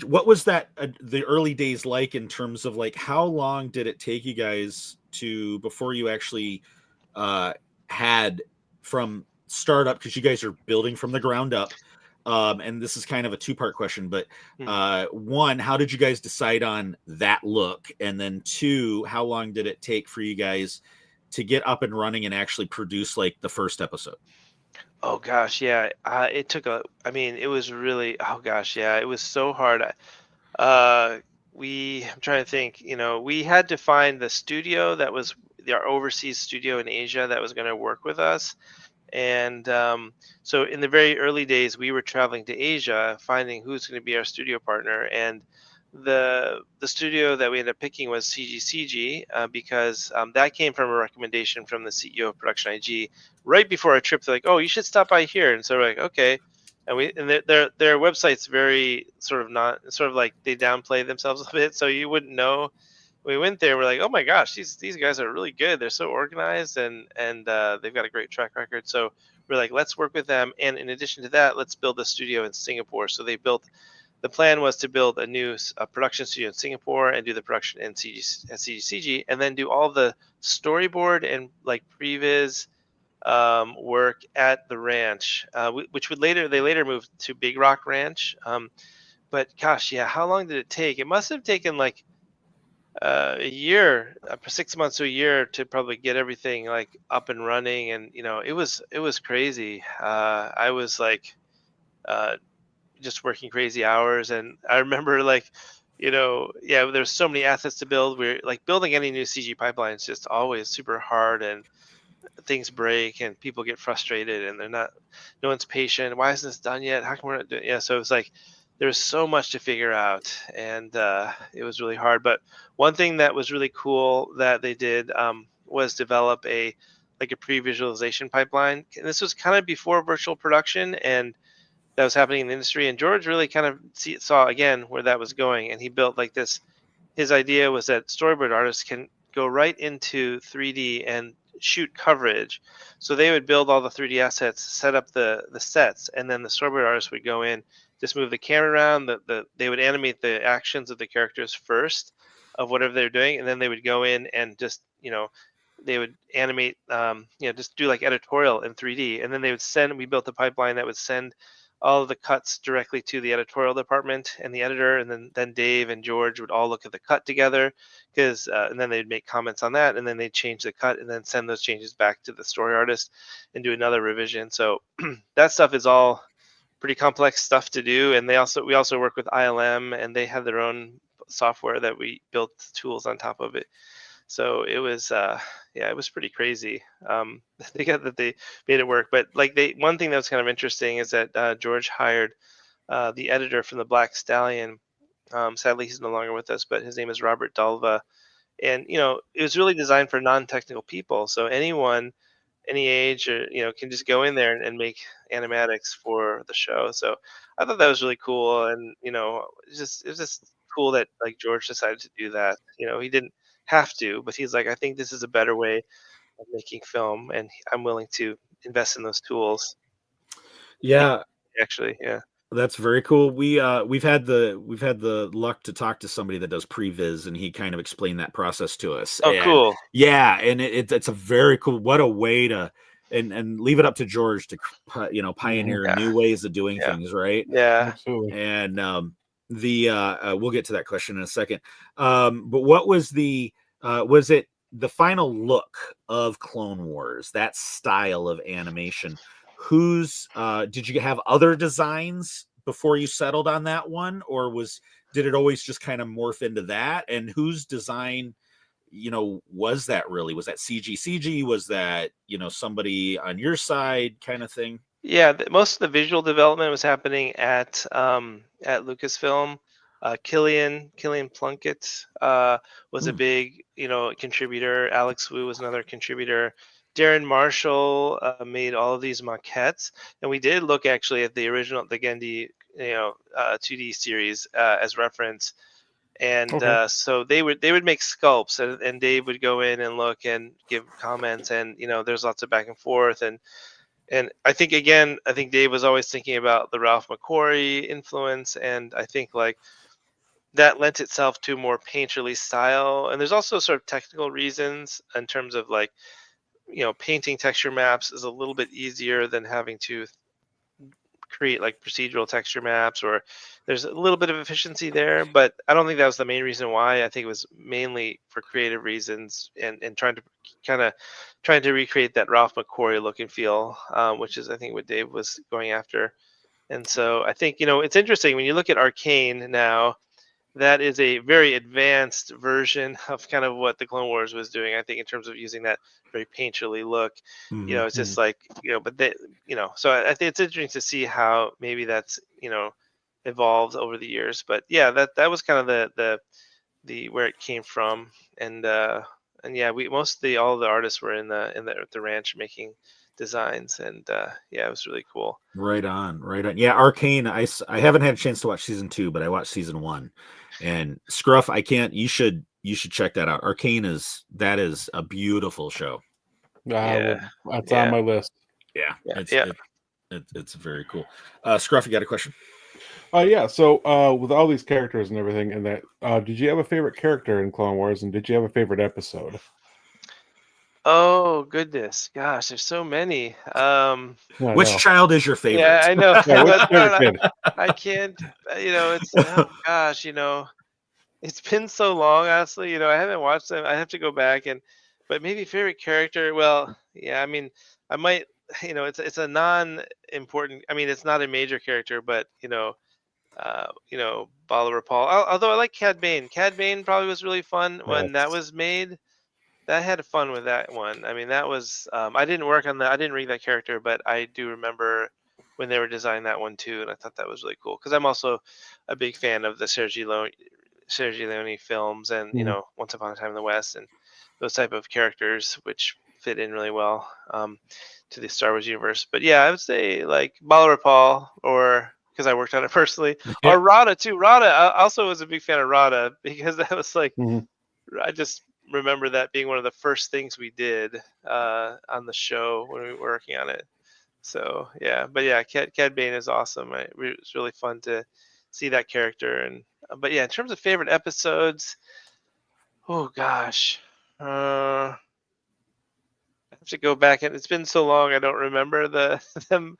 what was that the early days like in terms of like how long did it take you guys before you actually had from startup, because you guys are building from the ground up. And this is kind of a 2-part question, but 1, how did you guys decide on that look? And then 2, how long did it take for you guys to get up and running and actually produce like the first episode? Oh gosh, yeah. It took it was really, oh gosh, yeah, it was so hard. I'm trying to think, we had to find the studio that was our overseas studio in Asia that was going to work with us. And so in the very early days, we were traveling to Asia, finding who's going to be our studio partner. And the studio that we ended up picking was CGCG because that came from a recommendation from the CEO of Production IG. Right before our trip, they're like, "Oh, you should stop by here." And so we're like, "Okay." And their website's very sort of like they downplay themselves a bit, so you wouldn't know. We went there. We're like, oh my gosh, these guys are really good. They're so organized, and they've got a great track record. So we're like, let's work with them. And in addition to that, let's build a studio in Singapore. So they built the plan was to build a new production studio in Singapore and do the production in CGCG, and then do all the storyboard and like previs work at the ranch, which would later move to Big Rock Ranch. But gosh, yeah, how long did it take? It must have taken like a year, 6 months to a year to probably get everything like up and running, and it was crazy. I was like uh, just working crazy hours, and I remember like yeah, there's so many assets to build. We're like building any new CG pipeline is just always super hard, and things break and people get frustrated and no one's patient. Why isn't this done yet? How come we're not doing it? Yeah, so it's like there's so much to figure out, and it was really hard. But one thing that was really cool that they did was develop a pre-visualization pipeline, and this was kind of before virtual production, and that was happening in the industry, and George really kind of saw again where that was going, and he built like this. His idea was that storyboard artists can go right into 3D and shoot coverage. So they would build all the 3D assets, set up the sets, and then the storyboard artists would go in, just move the camera around. They would animate the actions of the characters first, of whatever they're doing, and then they would go in and just they would animate, just do like editorial in 3D, and then they would send. We built a pipeline that would send all of the cuts directly to the editorial department and the editor, and then Dave and George would all look at the cut together, because and then they'd make comments on that, and then they'd change the cut and then send those changes back to the story artist and do another revision. So that stuff is all pretty complex stuff to do, and we also work with ILM, and they have their own software that we built tools on top of it. So it was it was pretty crazy. They made it work, but like one thing that was kind of interesting is that George hired the editor from the Black Stallion. Sadly, he's no longer with us, but his name is Robert Dalva, and it was really designed for non-technical people. So anyone, any age, or can just go in there and make animatics for the show. So I thought that was really cool, and it was just cool that like George decided to do that. He didn't have to, but he's like, I think this is a better way of making film, and I'm willing to invest in those tools. Yeah, Actually, yeah. that's very cool. We've had the luck to talk to somebody that does previs, and he kind of explained that process to us. Oh, and, cool. Yeah, and it's a very cool. What a way to and leave it up to George to pioneer Yeah. new ways of doing things, right? Yeah. Absolutely. And we'll get to that question in a second. But what was was it the final look of Clone Wars, that style of animation? Did you have other designs before you settled on that one, or did it always just kind of morph into that? And whose design was that really? Was that CG? Was that somebody on your side kind of thing? Yeah, most of the visual development was happening at Lucasfilm. Killian Plunkett was a big contributor. Alex Wu was another contributor. Darren Marshall made all of these maquettes, and we did look actually at the original, the Gendy 2D series as reference. And so they would make sculpts, and Dave would go in and look and give comments, and there's lots of back and forth, and I think Dave was always thinking about the Ralph McQuarrie influence, and I think like that lent itself to more painterly style. And there's also sort of technical reasons in terms of like painting texture maps is a little bit easier than having to create like procedural texture maps, or there's a little bit of efficiency there, but I don't think that was the main reason why. I think it was mainly for creative reasons, and trying to recreate that Ralph McQuarrie look and feel, which is I think what Dave was going after. And so I think it's interesting when you look at Arcane now. That is a very advanced version of kind of what the Clone Wars was doing, I think, in terms of using that very painterly look. It's just like, but they, so I think it's interesting to see how maybe that's, evolved over the years. But yeah, that was kind of the where it came from. And yeah, all of the artists were in the ranch making designs, and yeah, it was really cool. Right on. Yeah, Arcane. I haven't had a chance to watch season 2, but I watched season 1. And Scruff, you should check that out. Arcane is a beautiful show. It's on my list. Yeah. It's very cool. Scruff, you got a question? Yeah. So, with all these characters and everything, and that, did you have a favorite character in Clone Wars, and did you have a favorite episode? Oh goodness, gosh, there's so many. I Which know. child is your Yeah, favorite? I know, Yeah, which but favorite kid? I can't. It's oh gosh, it's been so long. Honestly, I haven't watched them. I have to go back but maybe favorite character. Well, yeah, I mean, I might. It's a non-important. I mean, it's not a major character, but Bolivar Paul. Although I like Cad Bane. Cad Bane probably was really fun when that Yes. was made. That had fun with that one. I mean, that was I didn't work on that. I didn't read that character, but I do remember when they were designing that one too, and I thought that was really cool because I'm also a big fan of the Sergio Leone films, and Mhm. Once Upon a Time in the West, and those type of characters which fit in really well to the Star Wars universe. But yeah, I would say like Bolivar Paul, or because I worked on it personally, Yeah. or Rada too. Rada, I also was a big fan of Rada because that was like Mhm. I just remember that being one of the first things we did on the show when we were working on it. So yeah, but yeah, Cad Bane is awesome. It's really fun to see that character, and but yeah, in terms of favorite episodes, oh gosh, I have to go back and it's been so long I don't remember them.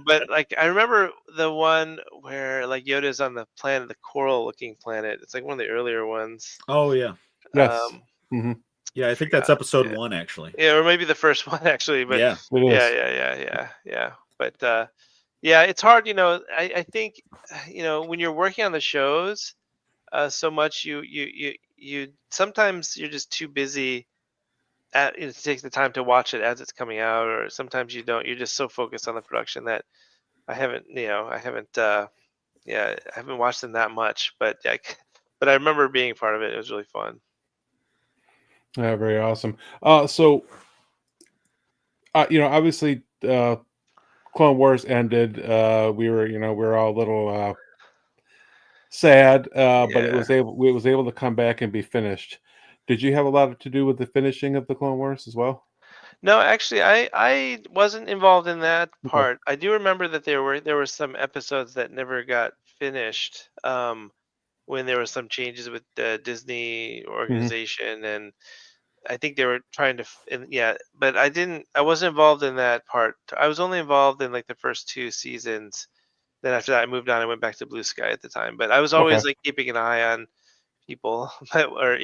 But like I remember the one where like Yoda's on the planet, the coral-looking planet. It's like one of the earlier ones. Oh yeah. Yes. Um, Hmm. Yeah, I think that's forgot. episode Yeah. 1 actually. Yeah, or maybe the first one actually, but Yeah. It yeah, is. yeah. But yeah, it's hard. I think when you're working on the shows so much, you sometimes you're just too busy to take the time to watch it as it's coming out, or sometimes you don't. You're just so focused on the production that I haven't watched them that much. But yeah, but I remember being part of it. It was really fun. Yeah, very awesome. So, obviously, Clone Wars ended. We were all a little sad, but Yeah. it was able to come back and be finished. Did you have a lot to do with the finishing of the Clone Wars as well? No, actually, I wasn't involved in that Okay. part. I do remember that there were some episodes that never got finished when there were some changes with the Disney Hmm. organization, and I think they were trying to, yeah. But I wasn't involved in that part. I was only involved in like the first two seasons. Then after that, I moved on. I went back to Blue Sky at the time, but I was Okay. always like keeping an eye on people or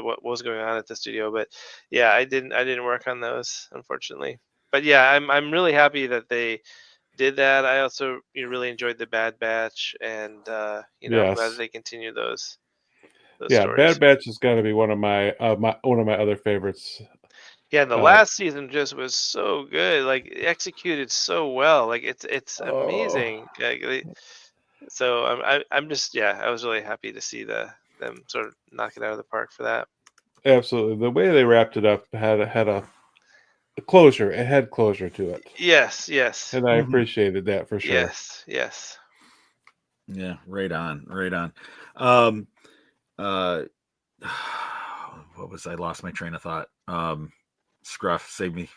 what was going on at the studio. But yeah, I didn't work on those, unfortunately. But yeah, I'm really happy that they did that. I also really enjoyed the Bad Batch, and I'm glad that Yes. they continue those Yeah. Bad stories. Batch has got to be one of my other favorites. Yeah, and the Uh, last season just was so good, like executed so well. Like it's oh, amazing. So I'm just, yeah, I was really happy to see them sort of knock it out of the park for that. absolutely. The way they wrapped it up had a closure. It had closure to it, Yes, yes, and I Mhm. appreciated that for sure. yes. Yeah, right on, right on. Um, uh, what was I lost my train of thought? Scruff, save me,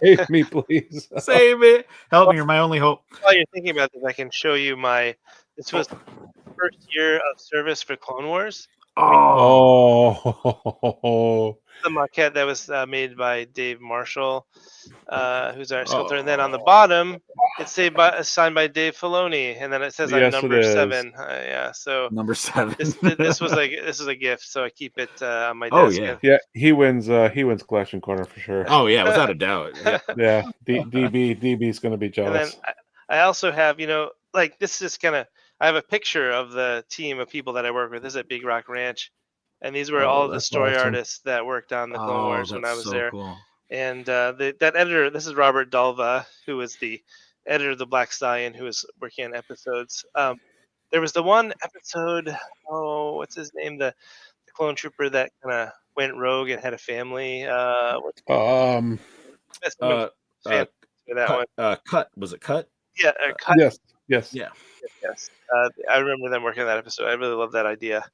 Save me, please. save me, help me. You're my only hope. While you're thinking about this, I can show you this was the first year of service for Clone Wars. Oh, Oh, The maquette that was made by Dave Marshall, who's our sculptor, and then on the oh, bottom it's signed by Dave Filoni, and then it says I'm yes, it number is. 7. Yeah, so number 7. this was a gift, so I keep it on my Oh desk. yeah, Yeah, he wins. He wins collection corner for sure. oh yeah, without a doubt. Yeah. Yeah, DB's going to be And then jealous. I also have, like this is kind of, I have a picture of the team of people that I work with. This is at Big Rock Ranch, and these were all Oh, of the that's story awesome. artists that worked on the Clone Oh, Wars when that's I was so there. cool. And that editor, this is Robert Dalva, who was the editor of the Black Stallion, who was working on episodes. There was the one episode, oh, what's his name? The clone trooper that kind of went rogue and had a family. What's Um, best Uh, family uh, for that one? cut. Was it cut? Yeah, Cut. yes, yes, Yeah. Yes. I remember them working on that episode. I really love that idea.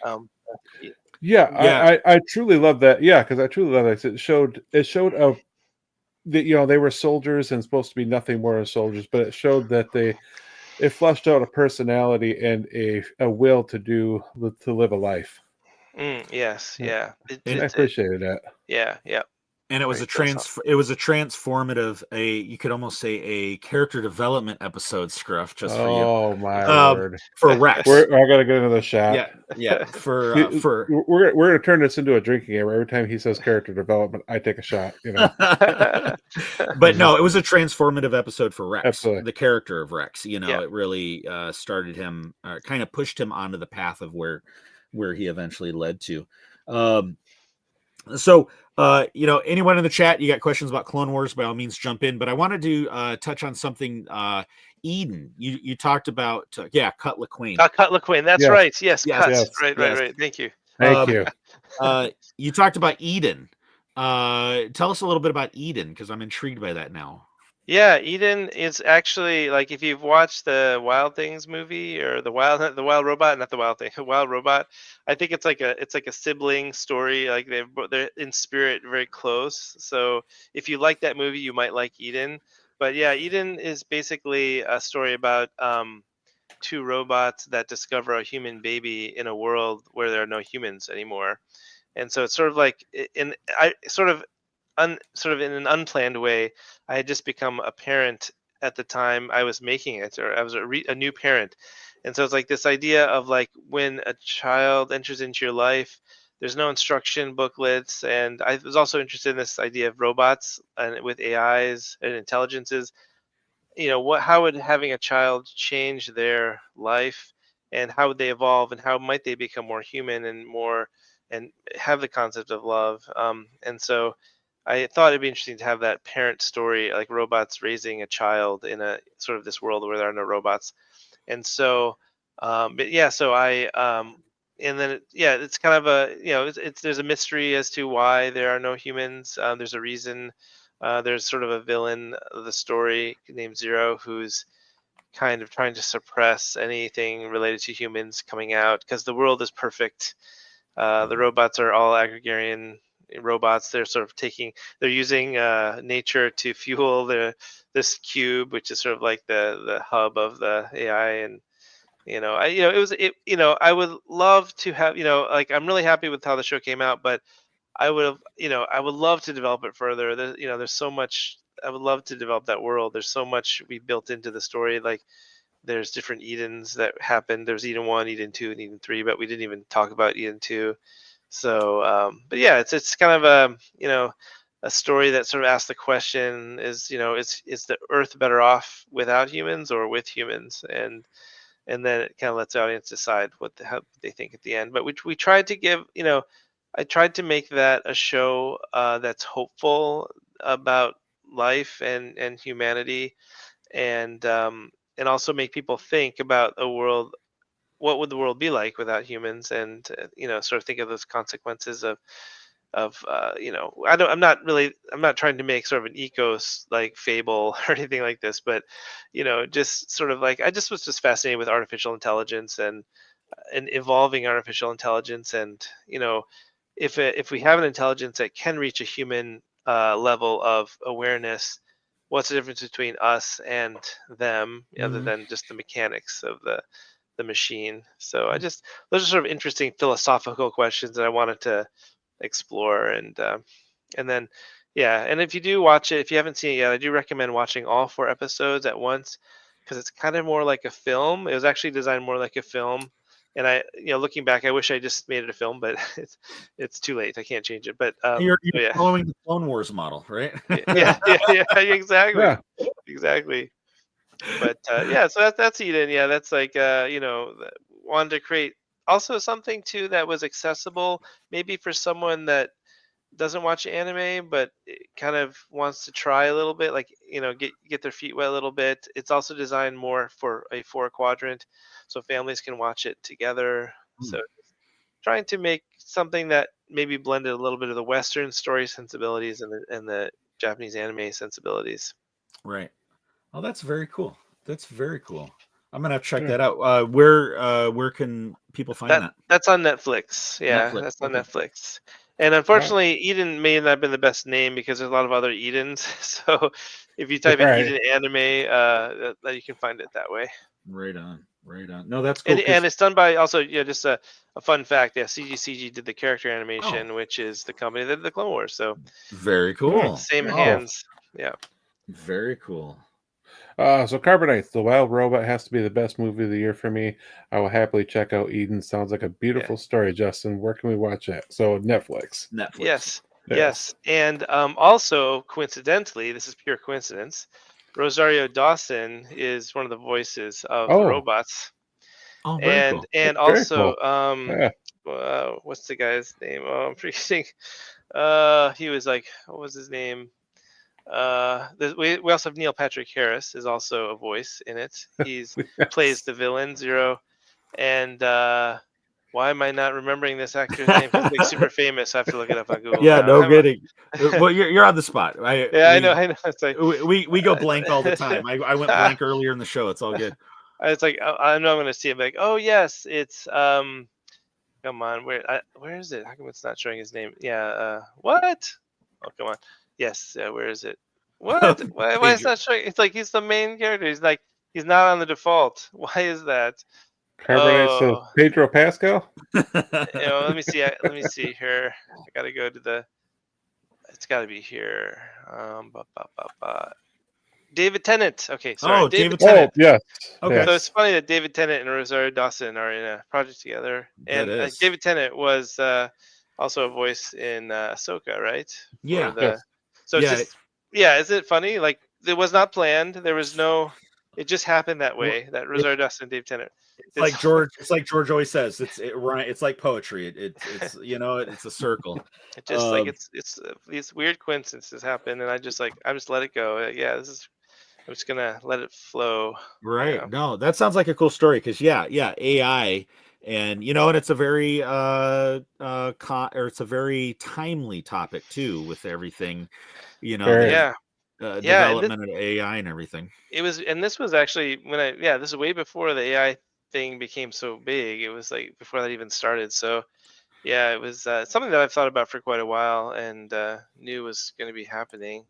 Um, yeah. yeah. Yeah. I truly love that. Yeah, because I truly love that. It showed that they were soldiers and supposed to be nothing more than soldiers, but it showed that it fleshed out a personality and a will to live a life. Yes, Yeah. yeah. I appreciated that. Yeah, yeah. And it was Very it was a transformative, you could almost say a character development episode, Scruff, just for you. Oh my Um, word! for Rex. I gotta get another shot. Yeah, for We're gonna turn this into a drinking game. Every time he says character development, I take a shot. You know. but no, it was a transformative episode for Rex, Absolutely. the character of Rex. You know, Yeah. it really started him, kind of pushed him onto the path of where he eventually led to. So, anyone in the chat, you got questions about Clone Wars, by all means, jump in. But I wanted to touch on something. Eden, you talked about, Cut LaQueen. Cut LaQueen. That's Yes. right. Yes, Yes, Cut. yes, Right. Thank you. Thank you. You talked about Eden. Tell us a little bit about Eden, because I'm intrigued by that now. Yeah, Eden is actually, like, if you've watched the Wild Things movie or the Wild Robot, not the Wild Thing, Wild Robot. I think it's like a sibling story. Like they're in spirit very close. So if you like that movie, you might like Eden. But yeah, Eden is basically a story about two robots that discover a human baby in a world where there are no humans anymore. And so it's sort of like sort of in an unplanned way, I had just become a parent at the time I was making it, or I was a new parent. And so it's like this idea of like when a child enters into your life, there's no instruction booklets. And I was also interested in this idea of robots and with AIs and intelligences. How would having a child change their life, and how would they evolve, and how might they become more human and have the concept of love. And so I thought it'd be interesting to have that parent story, like robots raising a child in a sort of this world where there are no robots. And so, but yeah, so and then it's kind of there's a mystery as to why there are no humans. There's a reason. There's sort of a villain of the story named Zero, who's kind of trying to suppress anything related to humans coming out because the world is perfect. The robots are all agrarian robots. They're using nature to fuel this cube, which is sort of like the hub of the AI. And I would love to have, like, I'm really happy with how the show came out, but I would love to develop it further. There's so much I would love to develop that world. There's so much we built into the story. Like, there's different Edens that happened. There's Eden 1, Eden 2, and Eden 3, but we didn't even talk about Eden 2. So, but yeah, it's kind of a story that sort of asks the question: is the Earth better off without humans or with humans? And then it kind of lets the audience decide how they think at the end. But we tried to give, I tried to make that a show that's hopeful about life and humanity, and also make people think about a world. What would the world be like without humans? And sort of think of those consequences of I'm not trying to make sort of an ecos like fable or anything like this, but just sort of like I just was just fascinated with artificial intelligence and evolving artificial intelligence. And if we have an intelligence that can reach a human level of awareness, what's the difference between us and them, other than just the mechanics of the machine? So those are sort of interesting philosophical questions that I wanted to explore. And then and if you do watch it, if you haven't seen it yet, I do recommend watching all 4 episodes at once, because it's kind of more like a film. It was actually designed more like a film. And looking back, I wish I just made it a film, but it's too late. I can't change it. But You're following the Clone Wars model, right? yeah, exactly. Yeah. Exactly. But so that's Eden. Yeah, that's like wanted to create also something too that was accessible, maybe for someone that doesn't watch anime but kind of wants to try a little bit, like get their feet wet a little bit. It's also designed more for a 4-quadrant, so families can watch it together. So trying to make something that maybe blended a little bit of the Western story sensibilities and the Japanese anime sensibilities. Right. Oh, that's very cool. That's very cool. I'm gonna check that out. Where can people find that? That's on Netflix. Yeah, Netflix. That's on Netflix. And unfortunately, Eden may not have been the best name because there's a lot of other Edens. So if you type in Eden anime, that you can find it that way. Right on. No, that's cool. And 'cause- it's done by also just a fun fact. Yeah, CG did the character Oh. animation, which is the company that did the Clone Wars. So very cool. same Oh. hands. Yeah. Very cool. So Carbonite, The Wild Robot has to be the best movie of the year for me. I will happily check out Eden. Sounds like a beautiful story, Justin. Where can we watch that? So Netflix. Netflix. Yes. And also coincidentally, this is pure coincidence, Rosario Dawson is one of the voices of the robots. Oh, very cool. And Very also cool. what's the guy's name? Oh, I'm forgetting. He was like, what was his name? We also have Neil Patrick Harris is also a voice in it. He's plays the villain Zero, and why am I not remembering this actor's name? He's like super famous. I have to look it up on Google. Yeah, now. no kidding. Well, you're on the spot. I know. It's like we go blank all the time. I went blank earlier in the show. It's all good. it's like I know I'm going to see it. Like, oh yes, it's Come on, where is it? How come it's not showing his name? Yeah. What? Oh, come on. Yes. Where is it? What? Why is that showing? It's like he's the main character. He's not on the default. Why is that? Carbonite says Pedro Pascal. Let me see. Let me see here. I gotta go to the. It's got to be here. David Tennant. Okay, sorry. Oh, David Tennant. Oh, yes. Okay. So it's funny that David Tennant and Rosario Dawson are in a project together. And David Tennant was also a voice in Ahsoka, right? Yeah. So it's just, is it funny? Like, it was not planned. There was no. It just happened that way. That Rosario Dawson and Dave Tennant. It's like George always says. It's like poetry. It's it's a circle. It just like it's these weird coincidences happen, and I just let it go. I'm just gonna let it flow. Right. No, that sounds like a cool story because AI, and and it's a very it's a very timely topic too with everything, development of AI and everything. It was, and this was actually this is way before the AI thing became so big. It was like before that even started. So it was something that I've thought about for quite a while and knew was going to be happening.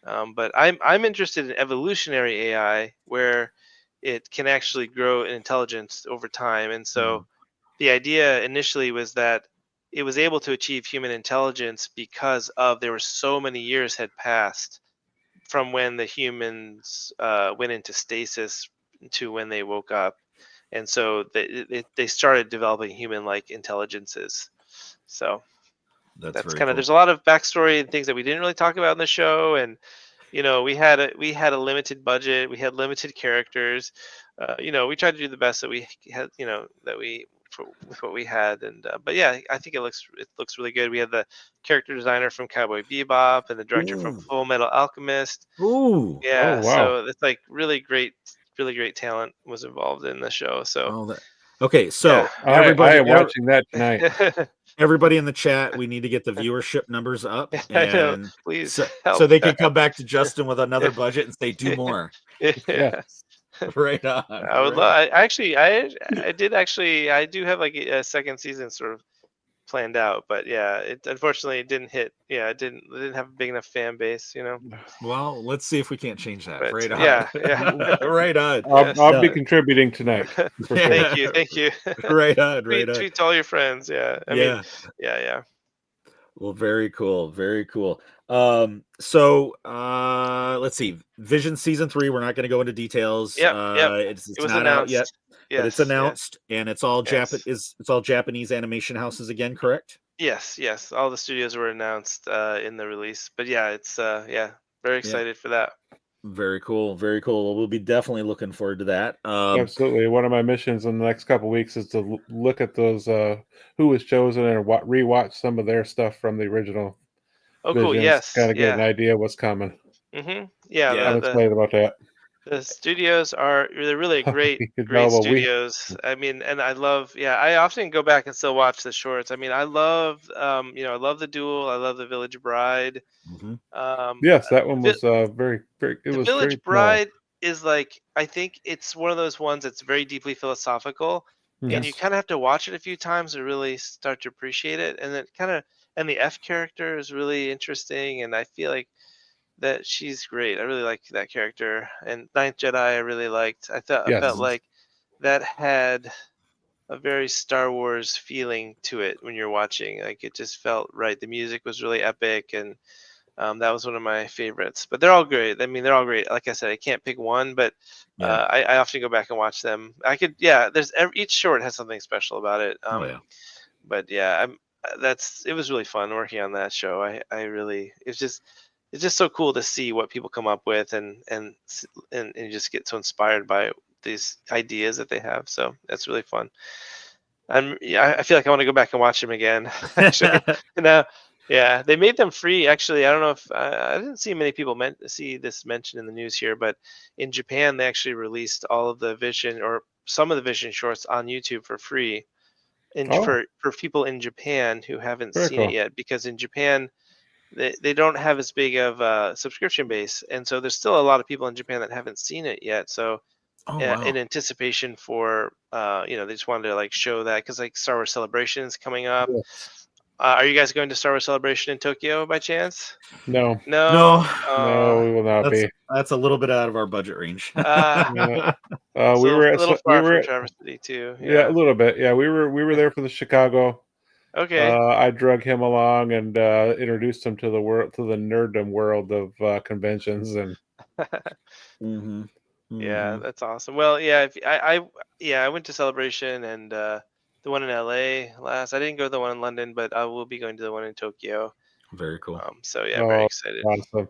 But I'm interested in evolutionary AI where it can actually grow in intelligence over time. And so the idea initially was that it was able to achieve human intelligence because there were so many years had passed from when the humans went into stasis to when they woke up. And so they started developing human-like intelligences. So that's kind of cool. There's a lot of backstory and things that we didn't really talk about in the show, and we had a limited budget, we had limited characters. We tried to do the best that we had, with what we had, and but I think it looks really good. We had the character designer from Cowboy Bebop and the director from Full Metal Alchemist. Ooh, yeah, wow. So it's like really great talent was involved in the show. So okay, so everybody, I am watching that tonight. Everybody in the chat, we need to get the viewership numbers up, and please so they can come back to Justin with another budget and say, "Do more." Yes. Right on. I would love. I do have like a second season sort of planned out, but it unfortunately didn't hit. It didn't have a big enough fan base, Well, let's see if we can't change that. But, right on. Yeah. Right on. I'll be contributing tonight. For sure. Thank you. Right on. Tweet to all your friends. Yeah. I mean, yeah. Well, very cool. Very cool. So let's see. Vision season 3. We're not going to go into details. It's it was not announced. out yet. Yes, but it's announced, and it's all it's all Japanese animation houses again, correct? Yes. All the studios were announced in the release, but it's very excited for that. Very cool. Very cool. Well, we'll be definitely looking forward to that. Absolutely. One of my missions in the next couple of weeks is to look at those who was chosen and rewatch some of their stuff from the original. Oh, cool. Yes. Kind of get an idea of what's coming. Mm-hmm. Yeah. I'm excited about that. The studios they're really great studios. I mean, and I love, I often go back and still watch the shorts. I mean, I love, I love The Duel. I love The Village Bride. Mm-hmm. Yes, that one was very, very, it was Village Bride is like, I think it's one of those ones that's very deeply philosophical, and you kind of have to watch it a few times to really start to appreciate it. And then and the F character is really interesting. And I feel like that she's great. I really like that character. And Ninth Jedi, I really liked. I felt Yes. like that had a very Star Wars feeling to it when you're watching. Like it just felt right. The music was really epic, and that was one of my favorites. But they're all great. I mean, they're all great. Like I said, I can't pick one, but Yeah. I often go back and watch them. There's each short has something special about it. Oh yeah. But yeah, it was really fun working on that show. I really it's just so cool to see what people come up with and you just get so inspired by these ideas that they have. So that's really fun. I feel like I want to go back and watch them again. Actually, yeah, they made them free. Actually, I don't know if I didn't see many people see this mentioned in the news here, but in Japan they actually released all of the Vision or some of the Vision shorts on YouTube for free, and Oh. for people in Japan who haven't Very seen it cool. yet, because in Japan they don't have as big of a subscription base, and so there's still a lot of people in Japan that haven't seen it yet. So Oh wow. in anticipation for they just wanted to like show that, because like Star Wars Celebration is coming up. Yes. Are you guys going to Star Wars Celebration in Tokyo by chance? No. No. No, we will not be. That's a little bit out of our budget range. Yeah. It's We were a at little we far were from at, Traverse City too. yeah, a little bit. Yeah, we were there for the Chicago. Okay. I drug him along and introduced him to the nerddom world of conventions, and Mm-hmm. Yeah, that's awesome. Well, yeah, if I went to Celebration and the one in LA last. I didn't go to the one in London, but I will be going to the one in Tokyo. Very cool. So yeah, very Oh, excited. awesome.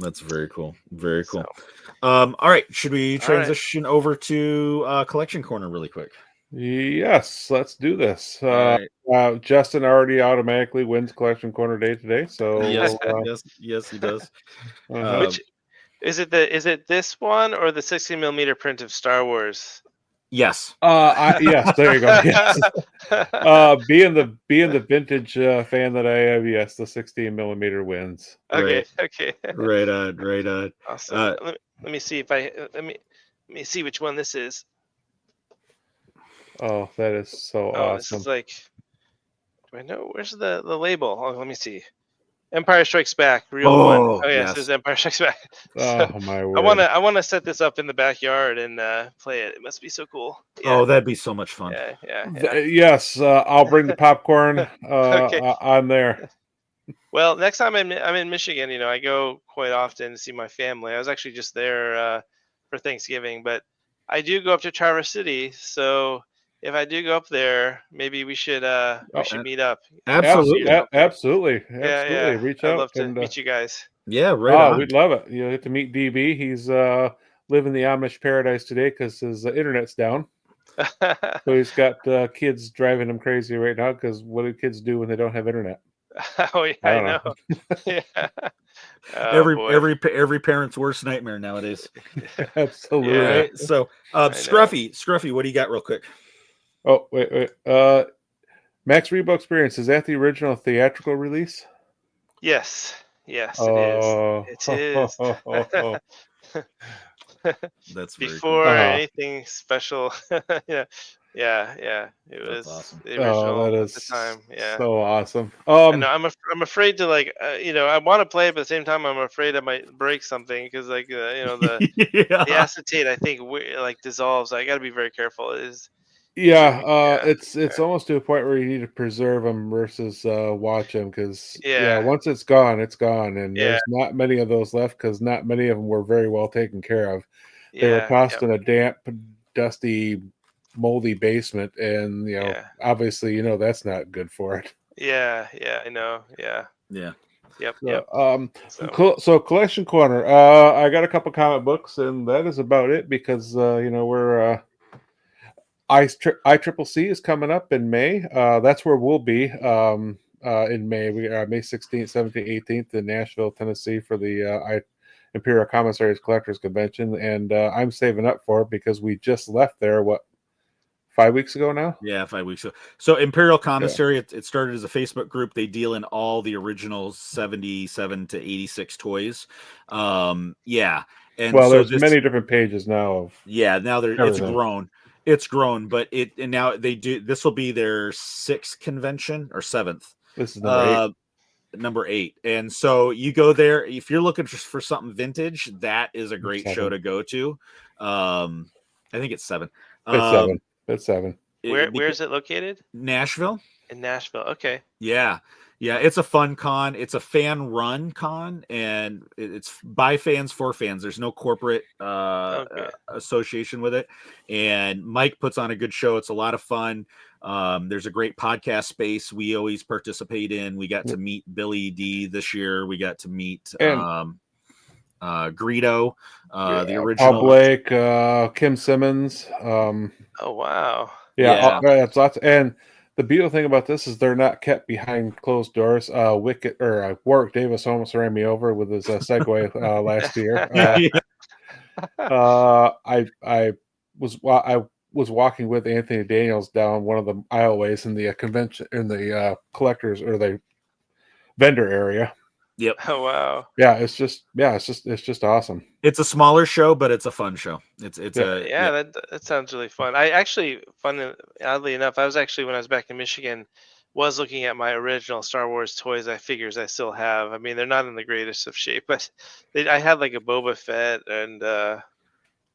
That's very cool. Very cool. So, All right, should we right. transition over to Collection Corner really quick? Yes, let's do this. All right. Justin already automatically wins Collection Corner Day today, so Yes, we'll, yes, he does. uh-huh. Which is it this one or the 16mm print of Star Wars? Yes. Yes, there you go. Yes. Being the vintage fan that I am, yes, the 16mm wins. Okay. Right. Okay. Right on. Awesome. Let me see if let me see which one this is. Oh, that is so awesome. This is like, do I know where's the label? Oh, let me see. Empire Strikes Back, real one. Oh yes, yes. there's Empire Strikes Back. Oh my word! I wanna set this up in the backyard and play it. It must be so cool. Yeah. Oh, that'd be so much fun. Yeah. Yes, I'll bring the popcorn. Okay. I'm there. Well, next time I'm in Michigan, I go quite often to see my family. I was actually just there for Thanksgiving, but I do go up to Traverse City. So if I do go up there, maybe we should meet up. Absolutely. Yeah. Reach I'd out love to and meet you guys. Yeah, right on. we'd love it. You get to meet DB. He's living the Amish paradise today because his internet's down. So he's got kids driving him crazy right now because what do kids do when they don't have internet? Oh yeah, I know. Yeah. Every parent's worst nightmare nowadays. Absolutely. Yeah. Right? So, Scruffy, what do you got real quick? Oh, wait. Max Rebo Experience, is that the original theatrical release? Yes, it Oh. is. It is. That's very Before cool. anything special. Yeah. It was awesome. the original that at is the time. Yeah. so awesome. And I'm afraid to I want to play it, but at the same time I'm afraid I might break something because the yeah. the acetate I think dissolves. I got to be very careful. It's almost to a point where you need to preserve them versus watch them because once it's gone, and there's not many of those left because not many of them were very well taken care of. They were tossed in a damp, dusty, moldy basement, and obviously that's not good for it. Yeah, I know. Yeah. Yep. So Collection Corner, I got a couple comic books, and that is about it because we're ICCC is coming up in May. That's where we'll be in May. We are May 16th, 17th, 18th in Nashville, Tennessee for the Imperial Commissaries Collectors Convention, and I'm saving up for it because we just left there 5 weeks ago now? Yeah, 5 weeks ago. So Imperial Commissary, it started as a Facebook group. They deal in all the original 77 to 86 toys. And there's many different pages now. Now it's grown, but now they do. This will be their 6th convention or 7th. This is number 8. Number 8. And so you go there if you're looking just for something vintage. That is a great show 7. to go to. I think it's 7. It's 7. It's 7. Where is it located? Nashville. In Nashville. Okay. Yeah. It's a fun con. It's a fan run con, and it's by fans for fans. There's no corporate association with it. And Mike puts on a good show. It's a lot of fun. There's a great podcast space we always participate in. We got to meet Billy D this year. We got to meet Greedo, the original Paul Blake, Kim Simmons. Oh wow. Yeah. It's lots. And the beautiful thing about this is they're not kept behind closed doors. Warwick Davis almost ran me over with his Segway last year. I was walking with Anthony Daniels down one of the aisleways in the convention in the collectors or the vendor area. Yep. Oh wow. Yeah, it's just awesome. It's a smaller show, but it's a fun show. That sounds really fun. Oddly enough, I was actually, when I was back in Michigan, was looking at my original Star Wars toys. Figures I still have. I mean, they're not in the greatest of shape, but I had like a Boba Fett, and I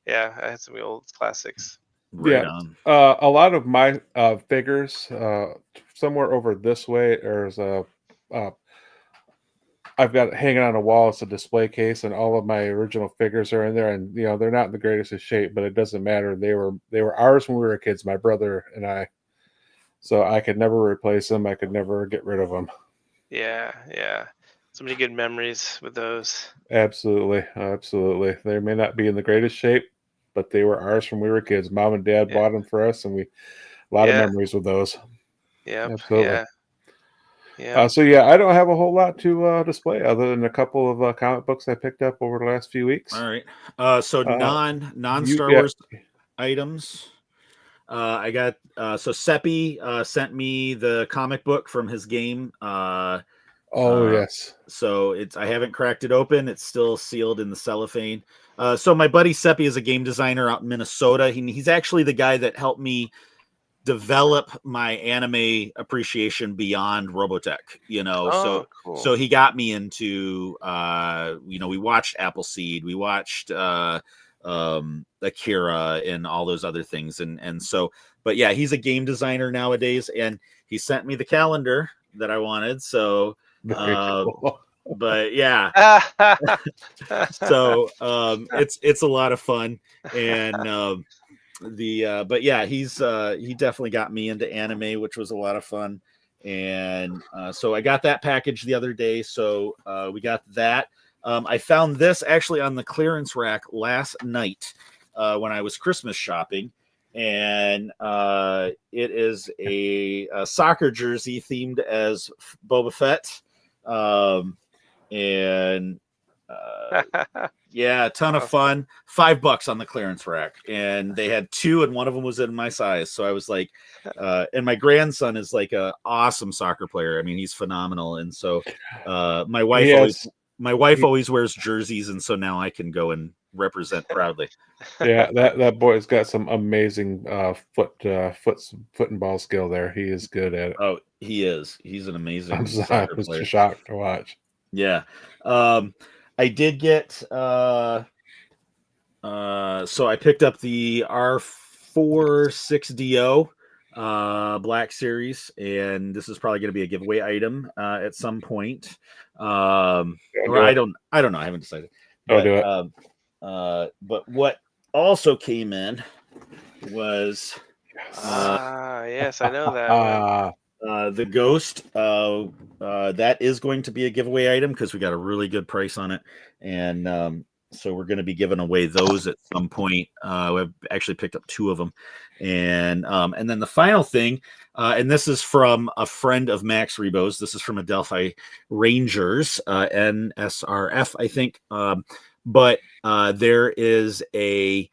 had some old classics. Right on. A lot of my figures, somewhere over this way, there's I've got it hanging on a wall. It's a display case, and all of my original figures are in there. And they're not in the greatest of shape, but it doesn't matter. They were ours when we were kids, my brother and I. So I could never replace them. I could never get rid of them. Yeah. So many good memories with those. Absolutely. They may not be in the greatest shape, but they were ours when we were kids. Mom and Dad bought them for us, and a lot of memories with those. Yeah, absolutely. Yeah. I don't have a whole lot to display other than a couple of comic books I picked up over the last few weeks. All right. So non Star Wars items. I got Seppi sent me the comic book from his game. Yes. So I haven't cracked it open. It's still sealed in the cellophane. So my buddy Seppi is a game designer out in Minnesota. He's actually the guy that helped me develop my anime appreciation beyond Robotech, cool. So he got me into we watched Appleseed, we watched Akira and all those other things, and so, but yeah, he's a game designer nowadays, and he sent me the calendar that I wanted, so but yeah. So it's a lot of fun, and but yeah, he definitely got me into anime, which was a lot of fun. And so I got that package the other day. So we got that. I found this actually on the clearance rack last night when I was Christmas shopping. And it is a soccer jersey themed as Boba Fett. And a ton of fun. $5 on the clearance rack, and they had 2, and one of them was in my size. So I was like, and my grandson is like a awesome soccer player. I mean, he's phenomenal. And so my wife always wears jerseys, and so now I can go and represent proudly. Yeah, that boy's got some amazing foot and ball skill there. He is good at it. Oh, he is. He's an amazing I soccer was player. shocked to watch. Yeah. I did get so I picked up the R46DO Black Series, and this is probably going to be a giveaway item at some point. I don't know. I haven't decided. Do it. But what also came in was yes, I know that. the Ghost. That is going to be a giveaway item because we got a really good price on it, and so we're going to be giving away those at some point. We've actually picked up 2 of them, and then the final thing, and this is from a friend of Max Rebo's. This is from Adelphi Rangers, NSRF, I think. But there is a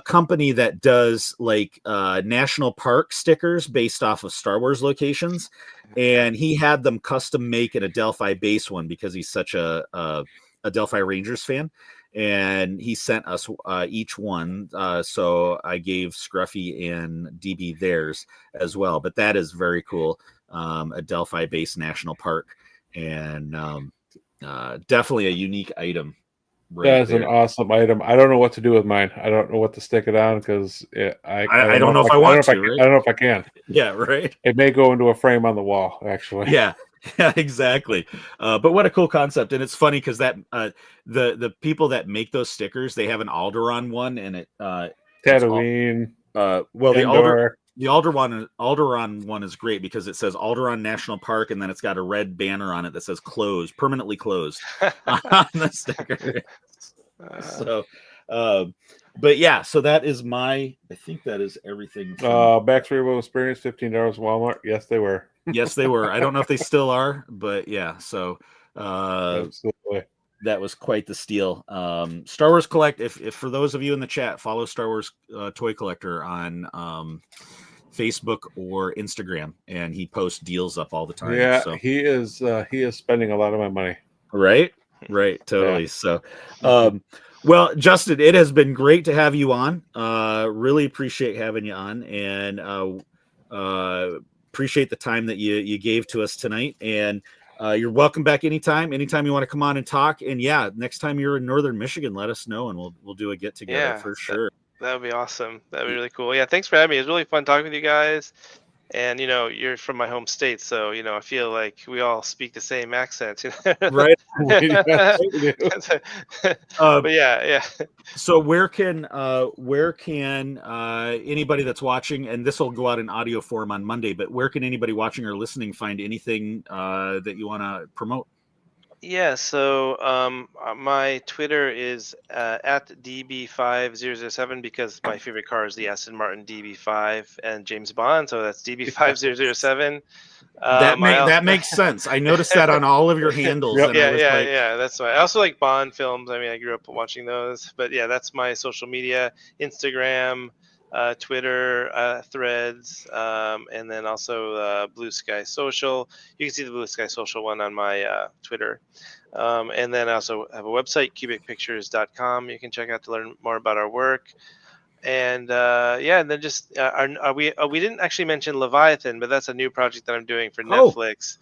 company that does like national park stickers based off of Star Wars locations, and he had them custom make an Adelphi base one because he's such a Adelphi Rangers fan, and he sent us each one. So I gave Scruffy and DB theirs as well. But that is very cool, Adelphi based national park. and definitely a unique item. Right That is an there. awesome item. I don't know what to do with mine. I don't know what to stick it on because I don't know if I want to. Right? I don't know if I can. Yeah, right. It may go into a frame on the wall, actually. Yeah, yeah, exactly. But what a cool concept, and it's funny because that the people that make those stickers, they have an Alderaan one, and it's Tatooine. well, Endor. the Alderaan one is great because it says Alderaan National Park, and then it's got a red banner on it that says "closed," permanently closed on the sticker. So, but yeah, so that is I think that is everything. Back Cerebral Experience, $15 Walmart. Yes, they were. Yes, they were. I don't know if they still are, but yeah. So, Absolutely. that was quite the steal. Star Wars Collect. If for those of you in the chat, follow Star Wars Toy Collector on Facebook or Instagram, and he posts deals up all the time. Yeah, so. he is spending a lot of my money. Right, totally. Yeah. So, well, Justin, it has been great to have you on. Really appreciate having you on, and appreciate the time that you gave to us tonight. And you're welcome back anytime you want to come on and talk. And yeah, next time you're in Northern Michigan, let us know, and we'll do a get together for sure. That would be awesome. That would be really cool. Yeah, thanks for having me. It was really fun talking with you guys. And you're from my home state, so I feel like we all speak the same accent. Right. But yeah. So where can anybody that's watching, and this will go out in audio form on Monday, but where can anybody watching or listening find anything that you want to promote? Yeah, so my Twitter is at DB5007 because my favorite car is the Aston Martin DB5 and James Bond, so that's DB5007. That makes sense. I noticed that on all of your handles. Yep. Yeah, that's why. I also like Bond films. I mean, I grew up watching those, but yeah, that's my social media: Instagram, Twitter, Threads, and then also Blue Sky Social. You can see the Blue Sky Social one on my Twitter. And then I also have a website, cubicpictures.com. You can check out to learn more about our work. And and then just we didn't actually mention Leviathan, but that's a new project that I'm doing for Netflix,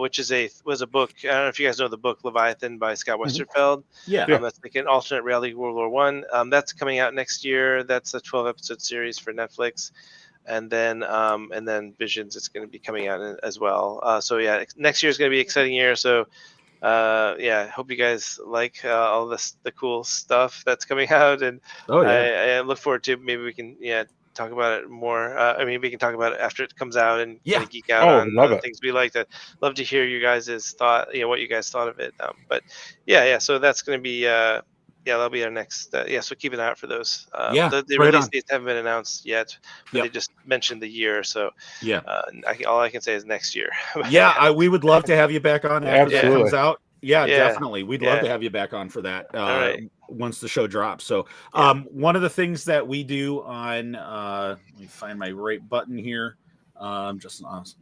which was a book. I don't know if you guys know the book Leviathan by Scott Westerfeld. Yeah, that's like an alternate reality World War One. That's coming out next year. That's a 12-episode series for Netflix, and then Visions is going to be coming out as well. So yeah, next year is going to be an exciting year. So. Hope you guys like all the cool stuff that's coming out, and I look forward to maybe we can talk about it more. We can talk about it after it comes out and kind of geek out on things we liked. I'd love to hear you guys' thought, what you guys thought of it. So that's going to be that'll be our next. So keep an eye out for those. The release dates haven't been announced yet, but they just mentioned the year. So all I can say is next year. We would love to have you back on after that comes out. Yeah, definitely. We'd love to have you back on for that once the show drops. So one of the things that we do on let me find my right button here. Just awesome.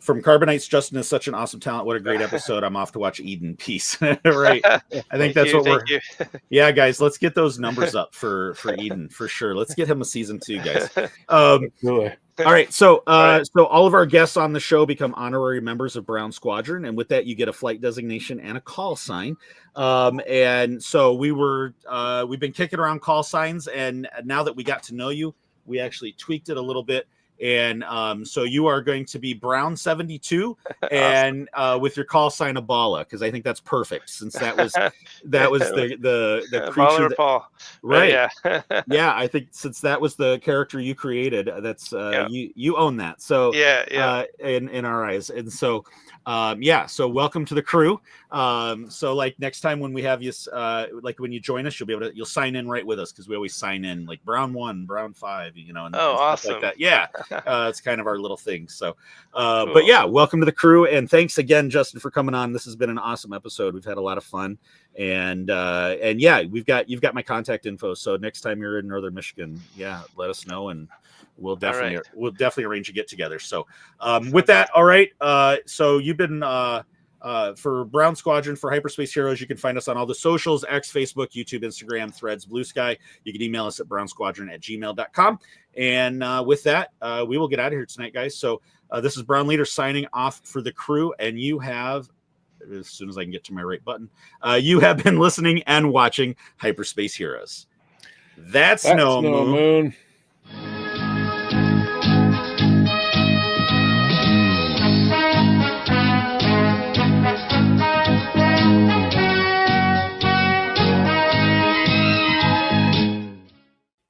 From Carbonites, Justin is such an awesome talent. What a great episode. I'm off to watch Eden. Peace. Right. I think that's what we're. Yeah, guys, let's get those numbers up for Eden for sure. Let's get him a season 2, guys. Really. All right. So so all of our guests on the show become honorary members of Brown Squadron. And with that, you get a flight designation and a call sign. And so we've been kicking around call signs. And now that we got to know you, we actually tweaked it a little bit. And so you are going to be Brown 72 and with your call sign Abala, because I think that's perfect since that was the creature Paul. Right. Yeah, I think since that was the character you created, that's you own that. So in our eyes. And so so welcome to the crew. So like next time when we have you like when you join us, you'll sign in right with us because we always sign in like Brown 1, Brown 5, and awesome. like that. Yeah. It's kind of our little thing. So cool. But yeah, welcome to the crew, and thanks again, Justin, for coming on. This has been an awesome episode. We've had a lot of fun, and you've got my contact info. So next time you're in Northern Michigan, let us know, and we'll definitely arrange a get together. So with that, all right. So you've been for Brown Squadron, for Hyperspace Heroes. You can find us on all the socials: X, Facebook, YouTube, Instagram, Threads, Blue Sky. You can email us at brownsquadron@gmail.com. And with that, we will get out of here tonight, guys. So this is Brown Leader signing off for the crew, and you have as soon as I can get to my right button. You have been listening and watching Hyperspace Heroes. That's no moon.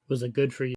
Was it good for you?